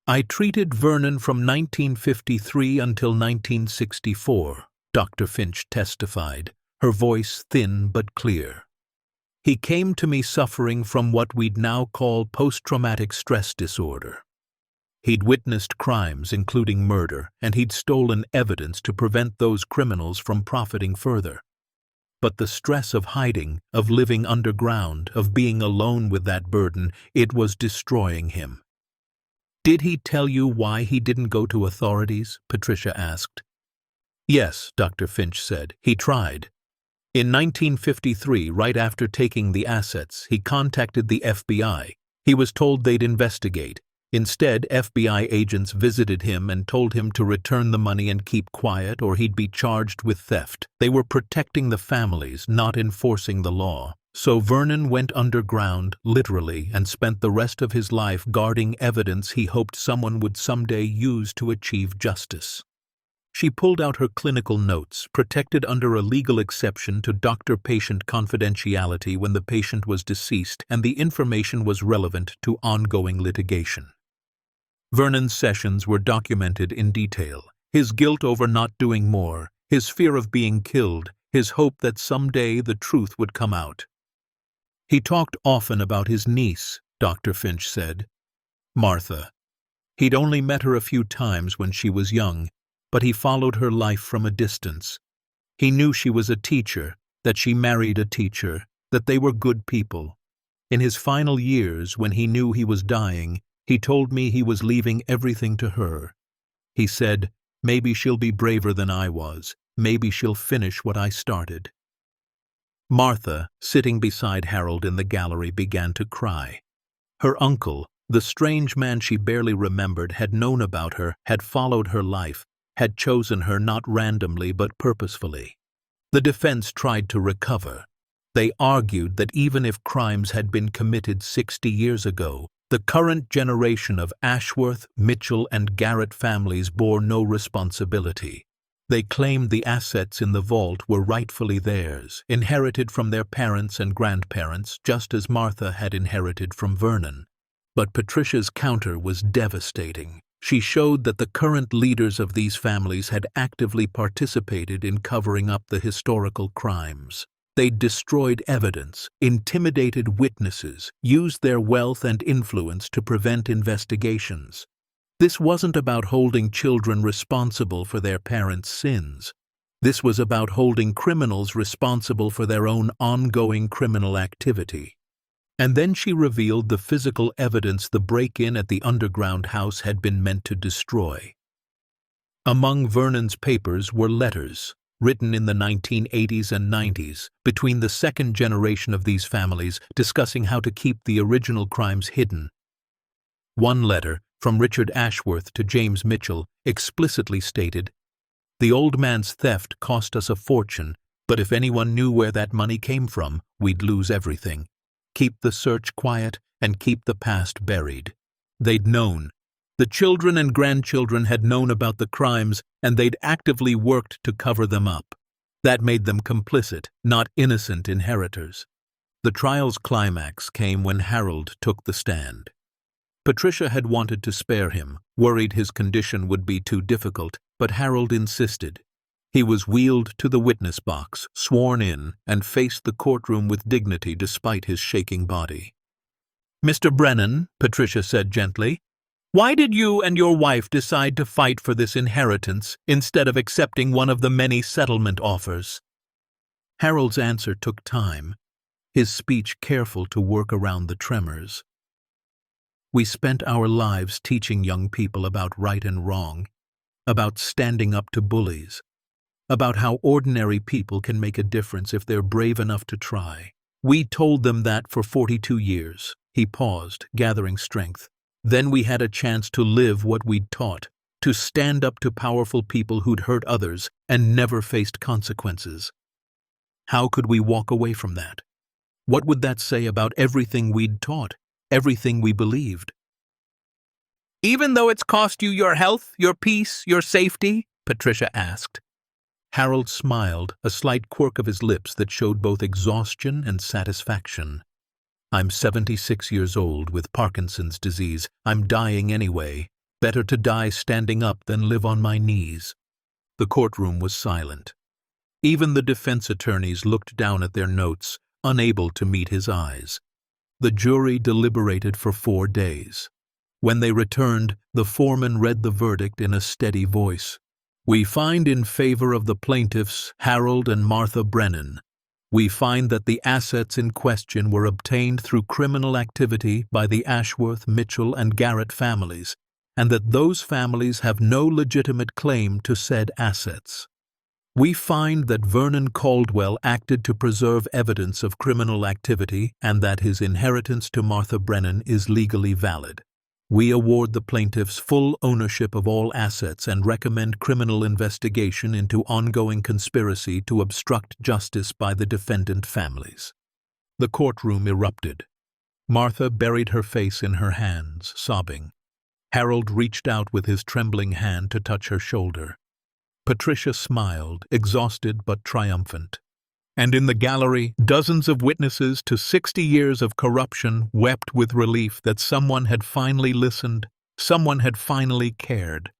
"I treated Vernon from 1953 until 1964, Dr. Finch testified, her voice thin but clear. "He came to me suffering from what we'd now call post-traumatic stress disorder. He'd witnessed crimes, including murder, and he'd stolen evidence to prevent those criminals from profiting further. But the stress of hiding, of living underground, of being alone with that burden, it was destroying him." "Did he tell you why he didn't go to authorities?" Patricia asked. "Yes," Dr. Finch said. "He tried. In 1953, right after taking the assets, he contacted the FBI. He was told they'd investigate. Instead, FBI agents visited him and told him to return the money and keep quiet, or he'd be charged with theft. They were protecting the families, not enforcing the law. So Vernon went underground, literally, and spent the rest of his life guarding evidence he hoped someone would someday use to achieve justice." She pulled out her clinical notes, protected under a legal exception to doctor-patient confidentiality when the patient was deceased and the information was relevant to ongoing litigation. Vernon's sessions were documented in detail: his guilt over not doing more, his fear of being killed, his hope that someday the truth would come out. "He talked often about his niece," Dr. Finch said. "Martha. He'd only met her a few times when she was young, but he followed her life from a distance. He knew she was a teacher, that she married a teacher, that they were good people. In his final years, when he knew he was dying, he told me he was leaving everything to her. He said, 'Maybe she'll be braver than I was. Maybe she'll finish what I started.'" Martha, sitting beside Harold in the gallery, began to cry. Her uncle, the strange man she barely remembered, had known about her, had followed her life, had chosen her not randomly but purposefully. The defense tried to recover. They argued that even if crimes had been committed 60 years ago, the current generation of Ashworth, Mitchell, and Garrett families bore no responsibility. They claimed the assets in the vault were rightfully theirs, inherited from their parents and grandparents, just as Martha had inherited from Vernon. But Patricia's counter was devastating. She showed that the current leaders of these families had actively participated in covering up the historical crimes. They'd destroyed evidence, intimidated witnesses, used their wealth and influence to prevent investigations. This wasn't about holding children responsible for their parents' sins. This was about holding criminals responsible for their own ongoing criminal activity. And then she revealed the physical evidence the break-in at the underground house had been meant to destroy. Among Vernon's papers were letters, written in the 1980s and 90s, between the second generation of these families, discussing how to keep the original crimes hidden. One letter, from Richard Ashworth to James Mitchell, explicitly stated, "The old man's theft cost us a fortune, but if anyone knew where that money came from, we'd lose everything. Keep the search quiet and keep the past buried." They'd known. The children and grandchildren had known about the crimes, and they'd actively worked to cover them up. That made them complicit, not innocent inheritors. The trial's climax came when Harold took the stand. Patricia had wanted to spare him, worried his condition would be too difficult, but Harold insisted. He was wheeled to the witness box, sworn in, and faced the courtroom with dignity despite his shaking body. "Mr. Brennan," Patricia said gently, "why did you and your wife decide to fight for this inheritance instead of accepting one of the many settlement offers?" Harold's answer took time, his speech careful to work around the tremors. "We spent our lives teaching young people about right and wrong, about standing up to bullies, about how ordinary people can make a difference if they're brave enough to try. We told them that for 42 years. He paused, gathering strength. Then we had a chance to live what we'd taught, to stand up to powerful people who'd hurt others and never faced consequences. How could we walk away from that? What would that say about everything we'd taught, everything we believed?" "Even though it's cost you your health, your peace, your safety?" Patricia asked. Harold smiled, a slight quirk of his lips that showed both exhaustion and satisfaction. "I'm 76 years old with Parkinson's disease. I'm dying anyway. Better to die standing up than live on my knees." The courtroom was silent. Even the defense attorneys looked down at their notes, unable to meet his eyes. The jury deliberated for 4 days. When they returned, the foreman read the verdict in a steady voice. "We find in favor of the plaintiffs, Harold and Martha Brennan. We find that the assets in question were obtained through criminal activity by the Ashworth, Mitchell, and Garrett families, and that those families have no legitimate claim to said assets. We find that Vernon Caldwell acted to preserve evidence of criminal activity and that his inheritance to Martha Brennan is legally valid. We award the plaintiffs full ownership of all assets and recommend criminal investigation into ongoing conspiracy to obstruct justice by the defendant families." The courtroom erupted. Martha buried her face in her hands, sobbing. Harold reached out with his trembling hand to touch her shoulder. Patricia smiled, exhausted but triumphant. And in the gallery, dozens of witnesses to 60 years of corruption wept with relief that someone had finally listened, someone had finally cared.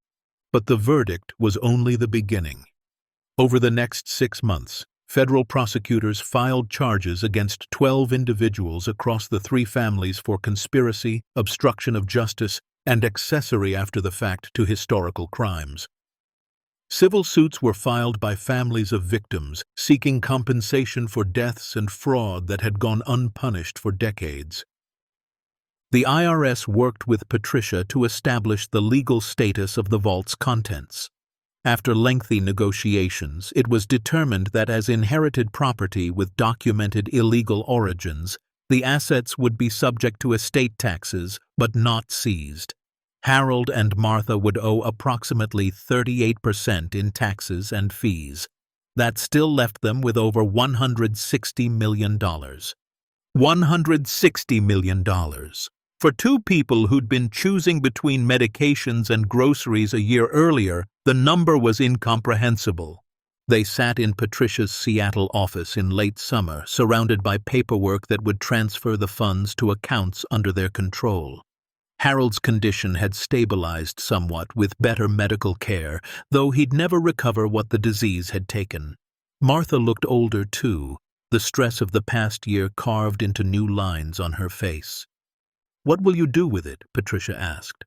But the verdict was only the beginning. Over the next 6 months, federal prosecutors filed charges against 12 individuals across the 3 families for conspiracy, obstruction of justice, and accessory after the fact to historical crimes. Civil suits were filed by families of victims, seeking compensation for deaths and fraud that had gone unpunished for decades. The IRS worked with Patricia to establish the legal status of the vault's contents. After lengthy negotiations, it was determined that as inherited property with documented illegal origins, the assets would be subject to estate taxes but not seized. Harold and Martha would owe approximately 38% in taxes and fees. That still left them with over $160 million. $160 million. For 2 people who'd been choosing between medications and groceries a year earlier, the number was incomprehensible. They sat in Patricia's Seattle office in late summer, surrounded by paperwork that would transfer the funds to accounts under their control. Harold's condition had stabilized somewhat with better medical care, though he'd never recover what the disease had taken. Martha looked older too, the stress of the past year carved into new lines on her face. "What will you do with it?" Patricia asked.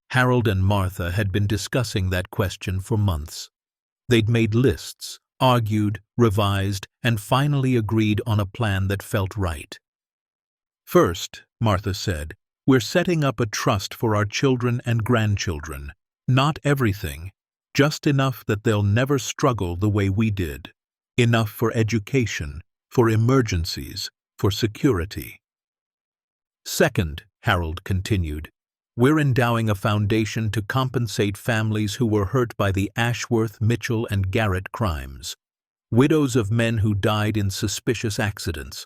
Harold and Martha had been discussing that question for months. They'd made lists, argued, revised, and finally agreed on a plan that felt right. First, Martha said, we're setting up a trust for our children and grandchildren. Not everything, just enough that they'll never struggle the way we did. Enough for education, for emergencies, for security. Second, Harold continued, we're endowing a foundation to compensate families who were hurt by the Ashworth, Mitchell, and Garrett crimes. Widows of men who died in suspicious accidents.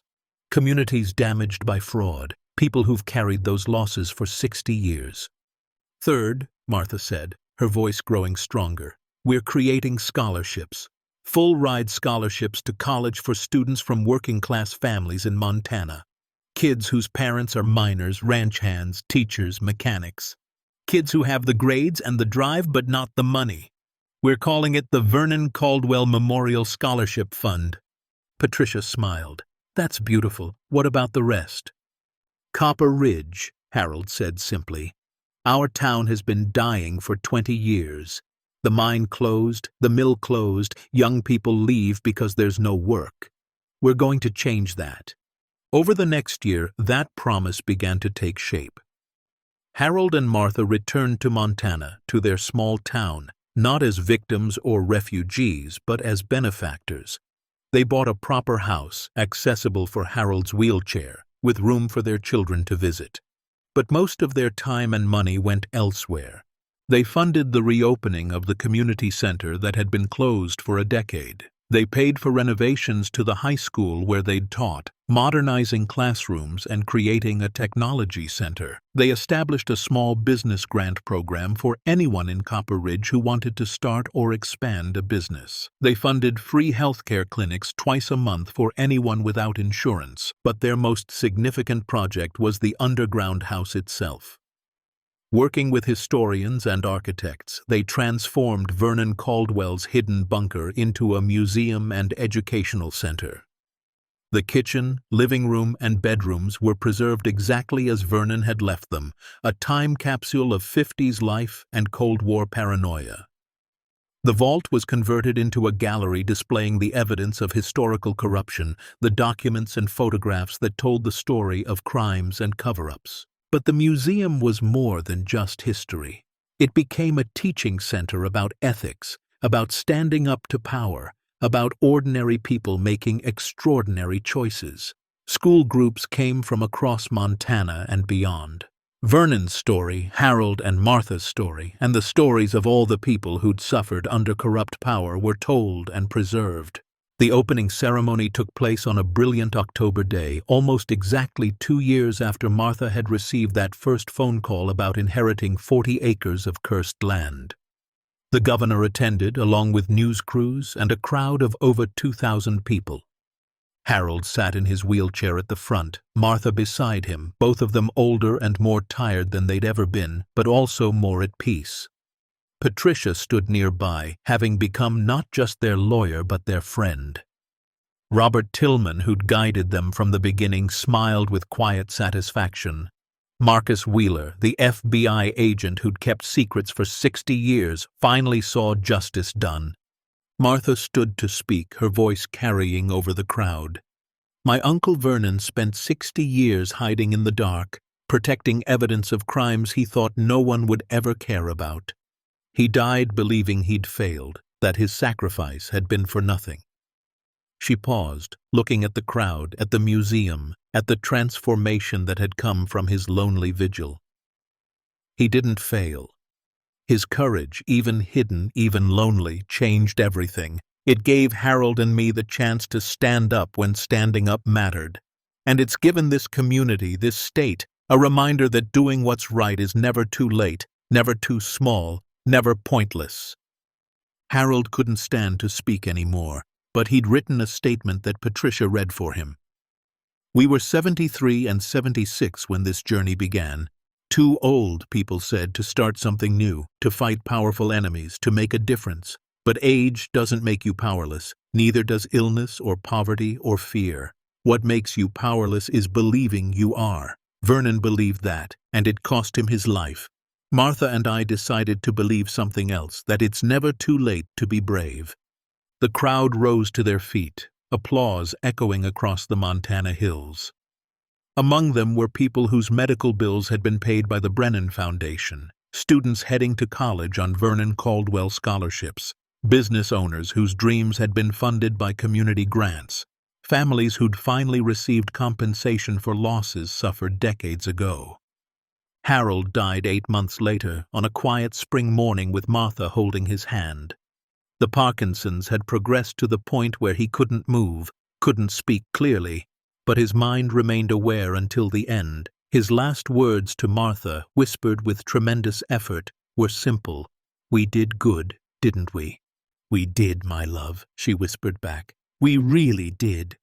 Communities damaged by fraud. People who've carried those losses for 60 years. Third, Martha said, her voice growing stronger, we're creating scholarships. Full-ride scholarships to college for students from working-class families in Montana. Kids whose parents are miners, ranch hands, teachers, mechanics. Kids who have the grades and the drive but not the money. We're calling it the Vernon Caldwell Memorial Scholarship Fund. Patricia smiled. That's beautiful. What about the rest? Copper Ridge, Harold said simply. Our town has been dying for 20 years. The mine closed, the mill closed, young people leave because there's no work. We're going to change that. Over the next year, that promise began to take shape. Harold and Martha returned to Montana, to their small town, not as victims or refugees, but as benefactors. They bought a proper house, accessible for Harold's wheelchair, with room for their children to visit. But most of their time and money went elsewhere. They funded the reopening of the community center that had been closed for a decade. They paid for renovations to the high school where they'd taught, modernizing classrooms and creating a technology center. They established a small business grant program for anyone in Copper Ridge who wanted to start or expand a business. They funded free healthcare clinics twice a month for anyone without insurance, but their most significant project was the underground house itself. Working with historians and architects, they transformed Vernon Caldwell's hidden bunker into a museum and educational center. The kitchen, living room, and bedrooms were preserved exactly as Vernon had left them, a time capsule of 50s life and Cold War paranoia. The vault was converted into a gallery displaying the evidence of historical corruption, the documents and photographs that told the story of crimes and cover-ups. But the museum was more than just history. It became a teaching center about ethics, about standing up to power, about ordinary people making extraordinary choices. School groups came from across Montana and beyond. Vernon's story, Harold and Martha's story, and the stories of all the people who'd suffered under corrupt power were told and preserved. The opening ceremony took place on a brilliant October day, almost exactly 2 years after Martha had received that first phone call about inheriting 40 acres of cursed land. The governor attended, along with news crews and a crowd of over 2,000 people. Harold sat in his wheelchair at the front, Martha beside him, both of them older and more tired than they'd ever been, but also more at peace. Patricia stood nearby, having become not just their lawyer but their friend. Robert Tillman, who'd guided them from the beginning, smiled with quiet satisfaction. Marcus Wheeler, the FBI agent who'd kept secrets for 60 years, finally saw justice done. Martha stood to speak, her voice carrying over the crowd. My Uncle Vernon spent 60 years hiding in the dark, protecting evidence of crimes he thought no one would ever care about. He died believing he'd failed, that his sacrifice had been for nothing. She paused, looking at the crowd, at the museum, at the transformation that had come from his lonely vigil. He didn't fail. His courage, even hidden, even lonely, changed everything. It gave Harold and me the chance to stand up when standing up mattered. And it's given this community, this state, a reminder that doing what's right is never too late, never too small, never pointless. Harold couldn't stand to speak anymore, but he'd written a statement that Patricia read for him. We were 73 and 76 when this journey began. Too old, people said, to start something new, to fight powerful enemies, to make a difference. But age doesn't make you powerless, neither does illness or poverty or fear. What makes you powerless is believing you are. Vernon believed that, and it cost him his life. Martha and I decided to believe something else, that it's never too late to be brave. The crowd rose to their feet, applause echoing across the Montana hills. Among them were people whose medical bills had been paid by the Brennan Foundation, students heading to college on Vernon Caldwell scholarships, business owners whose dreams had been funded by community grants, families who'd finally received compensation for losses suffered decades ago. Harold died 8 months later on a quiet spring morning with Martha holding his hand. The Parkinson's had progressed to the point where he couldn't move, couldn't speak clearly, but his mind remained aware until the end. His last words to Martha, whispered with tremendous effort, were simple. "We did good, didn't we?" "We did, my love," she whispered back. "We really did."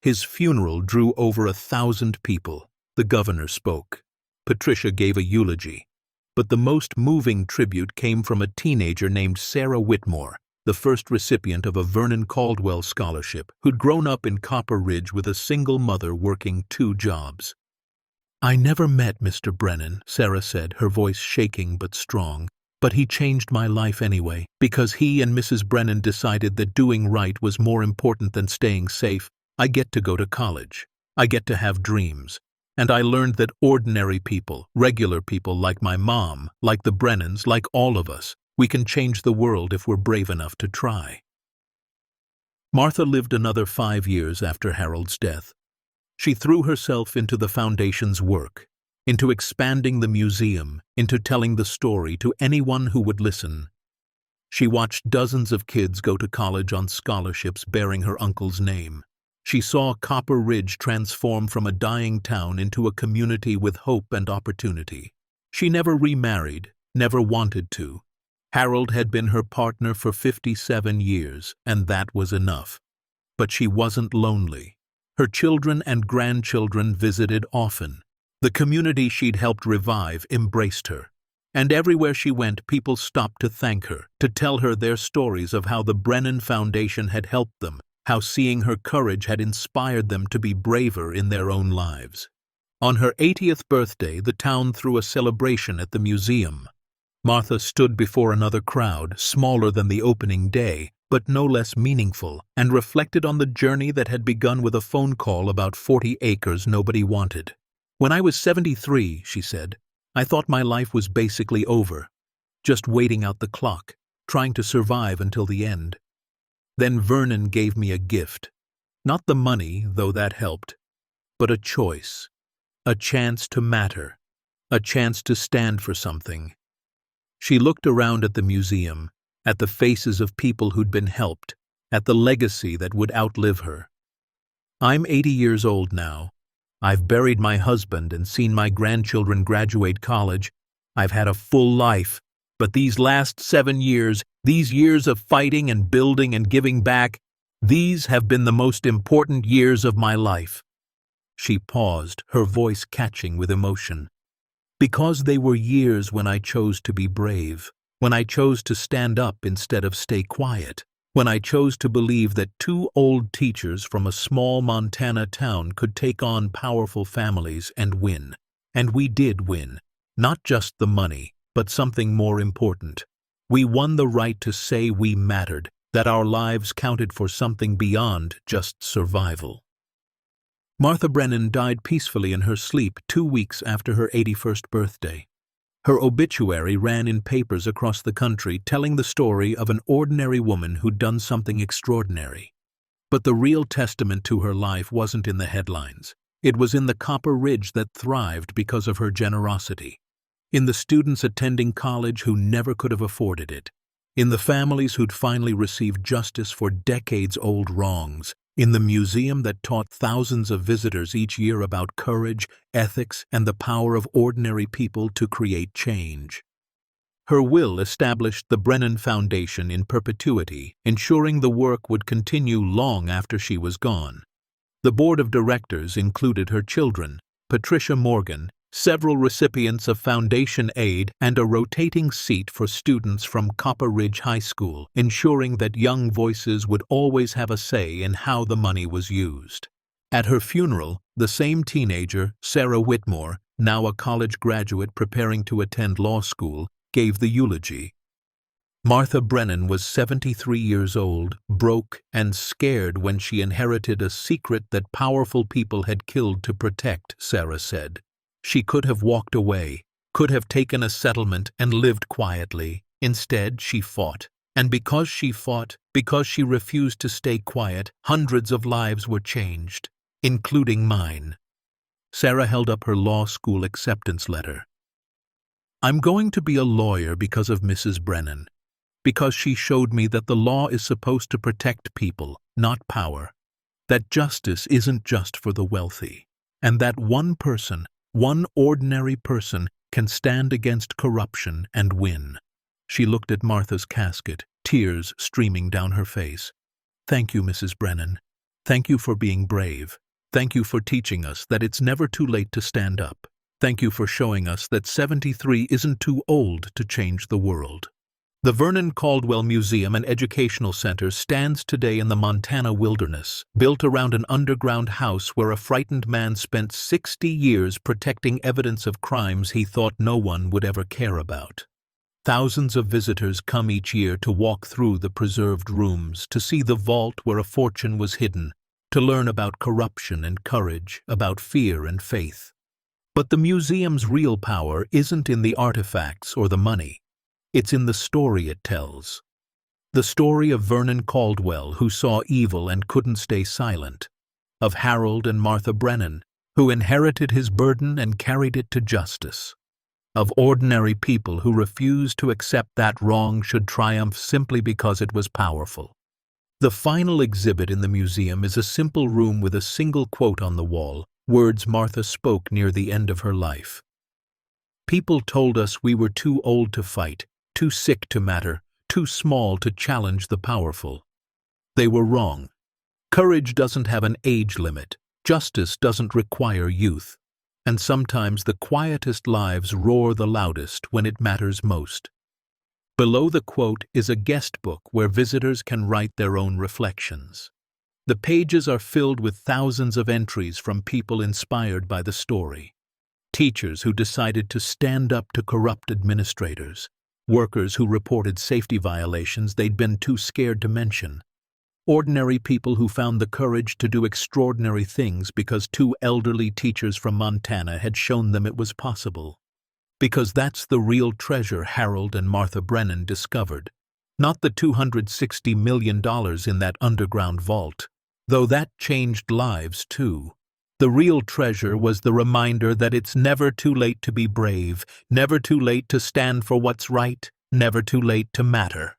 His funeral drew over 1,000 people. The governor spoke. Patricia gave a eulogy. But the most moving tribute came from a teenager named Sarah Whitmore, the first recipient of a Vernon Caldwell scholarship, who'd grown up in Copper Ridge with a single mother working 2 jobs. "I never met Mr. Brennan," Sarah said, her voice shaking but strong, "but he changed my life anyway, because he and Mrs. Brennan decided that doing right was more important than staying safe. I get to go to college. I get to have dreams. And I learned that ordinary people, regular people like my mom, like the Brennans, like all of us, we can change the world if we're brave enough to try." Martha lived another 5 years after Harold's death. She threw herself into the foundation's work, into expanding the museum, into telling the story to anyone who would listen. She watched dozens of kids go to college on scholarships bearing her uncle's name. She saw Copper Ridge transform from a dying town into a community with hope and opportunity. She never remarried, never wanted to. Harold had been her partner for 57 years, and that was enough. But she wasn't lonely. Her children and grandchildren visited often. The community she'd helped revive embraced her. And everywhere she went, people stopped to thank her, to tell her their stories of how the Brennan Foundation had helped them, how seeing her courage had inspired them to be braver in their own lives. On her 80th birthday, the town threw a celebration at the museum. Martha stood before another crowd, smaller than the opening day, but no less meaningful, and reflected on the journey that had begun with a phone call about 40 acres nobody wanted. "When I was 73, she said, "I thought my life was basically over, just waiting out the clock, trying to survive until the end. Then Vernon gave me a gift. Not the money, though that helped, but a choice, a chance to matter, a chance to stand for something." She looked around at the museum, at the faces of people who'd been helped, at the legacy that would outlive her. "I'm 80 years old now. I've buried my husband and seen my grandchildren graduate college. I've had a full life. But these last 7 years, these years of fighting and building and giving back, these have been the most important years of my life." She paused, her voice catching with emotion. "Because they were years when I chose to be brave, when I chose to stand up instead of stay quiet, when I chose to believe that 2 old teachers from a small Montana town could take on powerful families and win. And we did win. Not just the money, but something more important. We won the right to say we mattered, that our lives counted for something beyond just survival." Martha Brennan died peacefully in her sleep 2 weeks after her 81st birthday. Her obituary ran in papers across the country telling the story of an ordinary woman who'd done something extraordinary. But the real testament to her life wasn't in the headlines. It was in the Copper Ridge that thrived because of her generosity. In the students attending college who never could have afforded it. In the families who'd finally received justice for decades-old wrongs. In the museum that taught thousands of visitors each year about courage, ethics, and the power of ordinary people to create change. Her will established the Brennan Foundation in perpetuity, ensuring the work would continue long after she was gone. The board of directors included her children, Patricia Morgan, several recipients of foundation aid, and a rotating seat for students from Copper Ridge High School, ensuring that young voices would always have a say in how the money was used. At her funeral, the same teenager, Sarah Whitmore, now a college graduate preparing to attend law school, gave the eulogy. Martha Brennan was 73 years old, broke and scared when she inherited a secret that powerful people had killed to protect, Sarah said. She could have walked away, could have taken a settlement and lived quietly. Instead, she fought. And because she fought, because she refused to stay quiet, hundreds of lives were changed, including mine. Sarah held up her law school acceptance letter. I'm going to be a lawyer because of Mrs. Brennan. Because she showed me that the law is supposed to protect people, not power. That justice isn't just for the wealthy. And that one person, one ordinary person, can stand against corruption and win. She looked at Martha's casket, tears streaming down her face. Thank you, Mrs. Brennan. Thank you for being brave. Thank you for teaching us that it's never too late to stand up. Thank you for showing us that 73 isn't too old to change the world. The Vernon Caldwell Museum and Educational Center stands today in the Montana wilderness, built around an underground house where a frightened man spent 60 years protecting evidence of crimes he thought no one would ever care about. Thousands of visitors come each year to walk through the preserved rooms, to see the vault where a fortune was hidden, to learn about corruption and courage, about fear and faith. But the museum's real power isn't in the artifacts or the money. It's in the story it tells. The story of Vernon Caldwell, who saw evil and couldn't stay silent. Of Harold and Martha Brennan, who inherited his burden and carried it to justice. Of ordinary people who refused to accept that wrong should triumph simply because it was powerful. The final exhibit in the museum is a simple room with a single quote on the wall, words Martha spoke near the end of her life. People told us we were too old to fight, too sick to matter, too small to challenge the powerful. They were wrong. Courage doesn't have an age limit. Justice doesn't require youth. And sometimes the quietest lives roar the loudest when it matters most. Below the quote is a guest book where visitors can write their own reflections. The pages are filled with thousands of entries from people inspired by the story. Teachers who decided to stand up to corrupt administrators. Workers who reported safety violations they'd been too scared to mention. Ordinary people who found the courage to do extraordinary things because two elderly teachers from Montana had shown them it was possible. Because that's the real treasure Harold and Martha Brennan discovered. Not the $260 million in that underground vault, though that changed lives too. The real treasure was the reminder that it's never too late to be brave, never too late to stand for what's right, never too late to matter.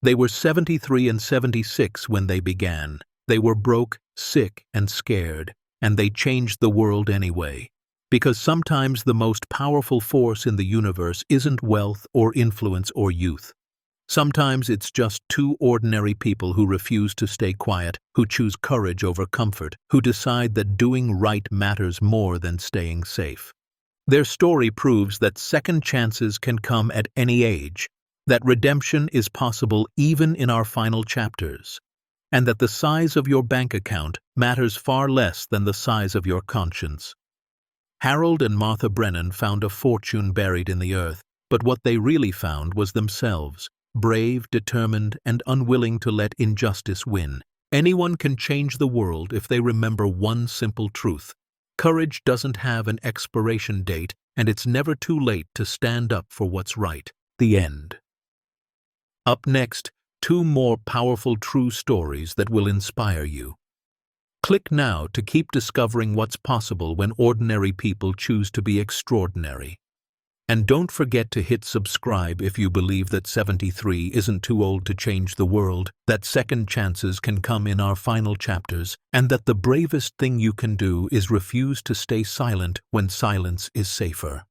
They were 73 and 76 when they began. They were broke, sick, and scared, and they changed the world anyway. Because sometimes the most powerful force in the universe isn't wealth or influence or youth. Sometimes it's just two ordinary people who refuse to stay quiet, who choose courage over comfort, who decide that doing right matters more than staying safe. Their story proves that second chances can come at any age, that redemption is possible even in our final chapters, and that the size of your bank account matters far less than the size of your conscience. Harold and Martha Brennan found a fortune buried in the earth, but what they really found was themselves. Brave, determined, and unwilling to let injustice win. Anyone can change the world if they remember one simple truth. Courage doesn't have an expiration date, and it's never too late to stand up for what's right. The end. Up next, two more powerful true stories that will inspire you. Click now to keep discovering what's possible when ordinary people choose to be extraordinary. And don't forget to hit subscribe if you believe that 73 isn't too old to change the world, that second chances can come in our final chapters, and that the bravest thing you can do is refuse to stay silent when silence is safer.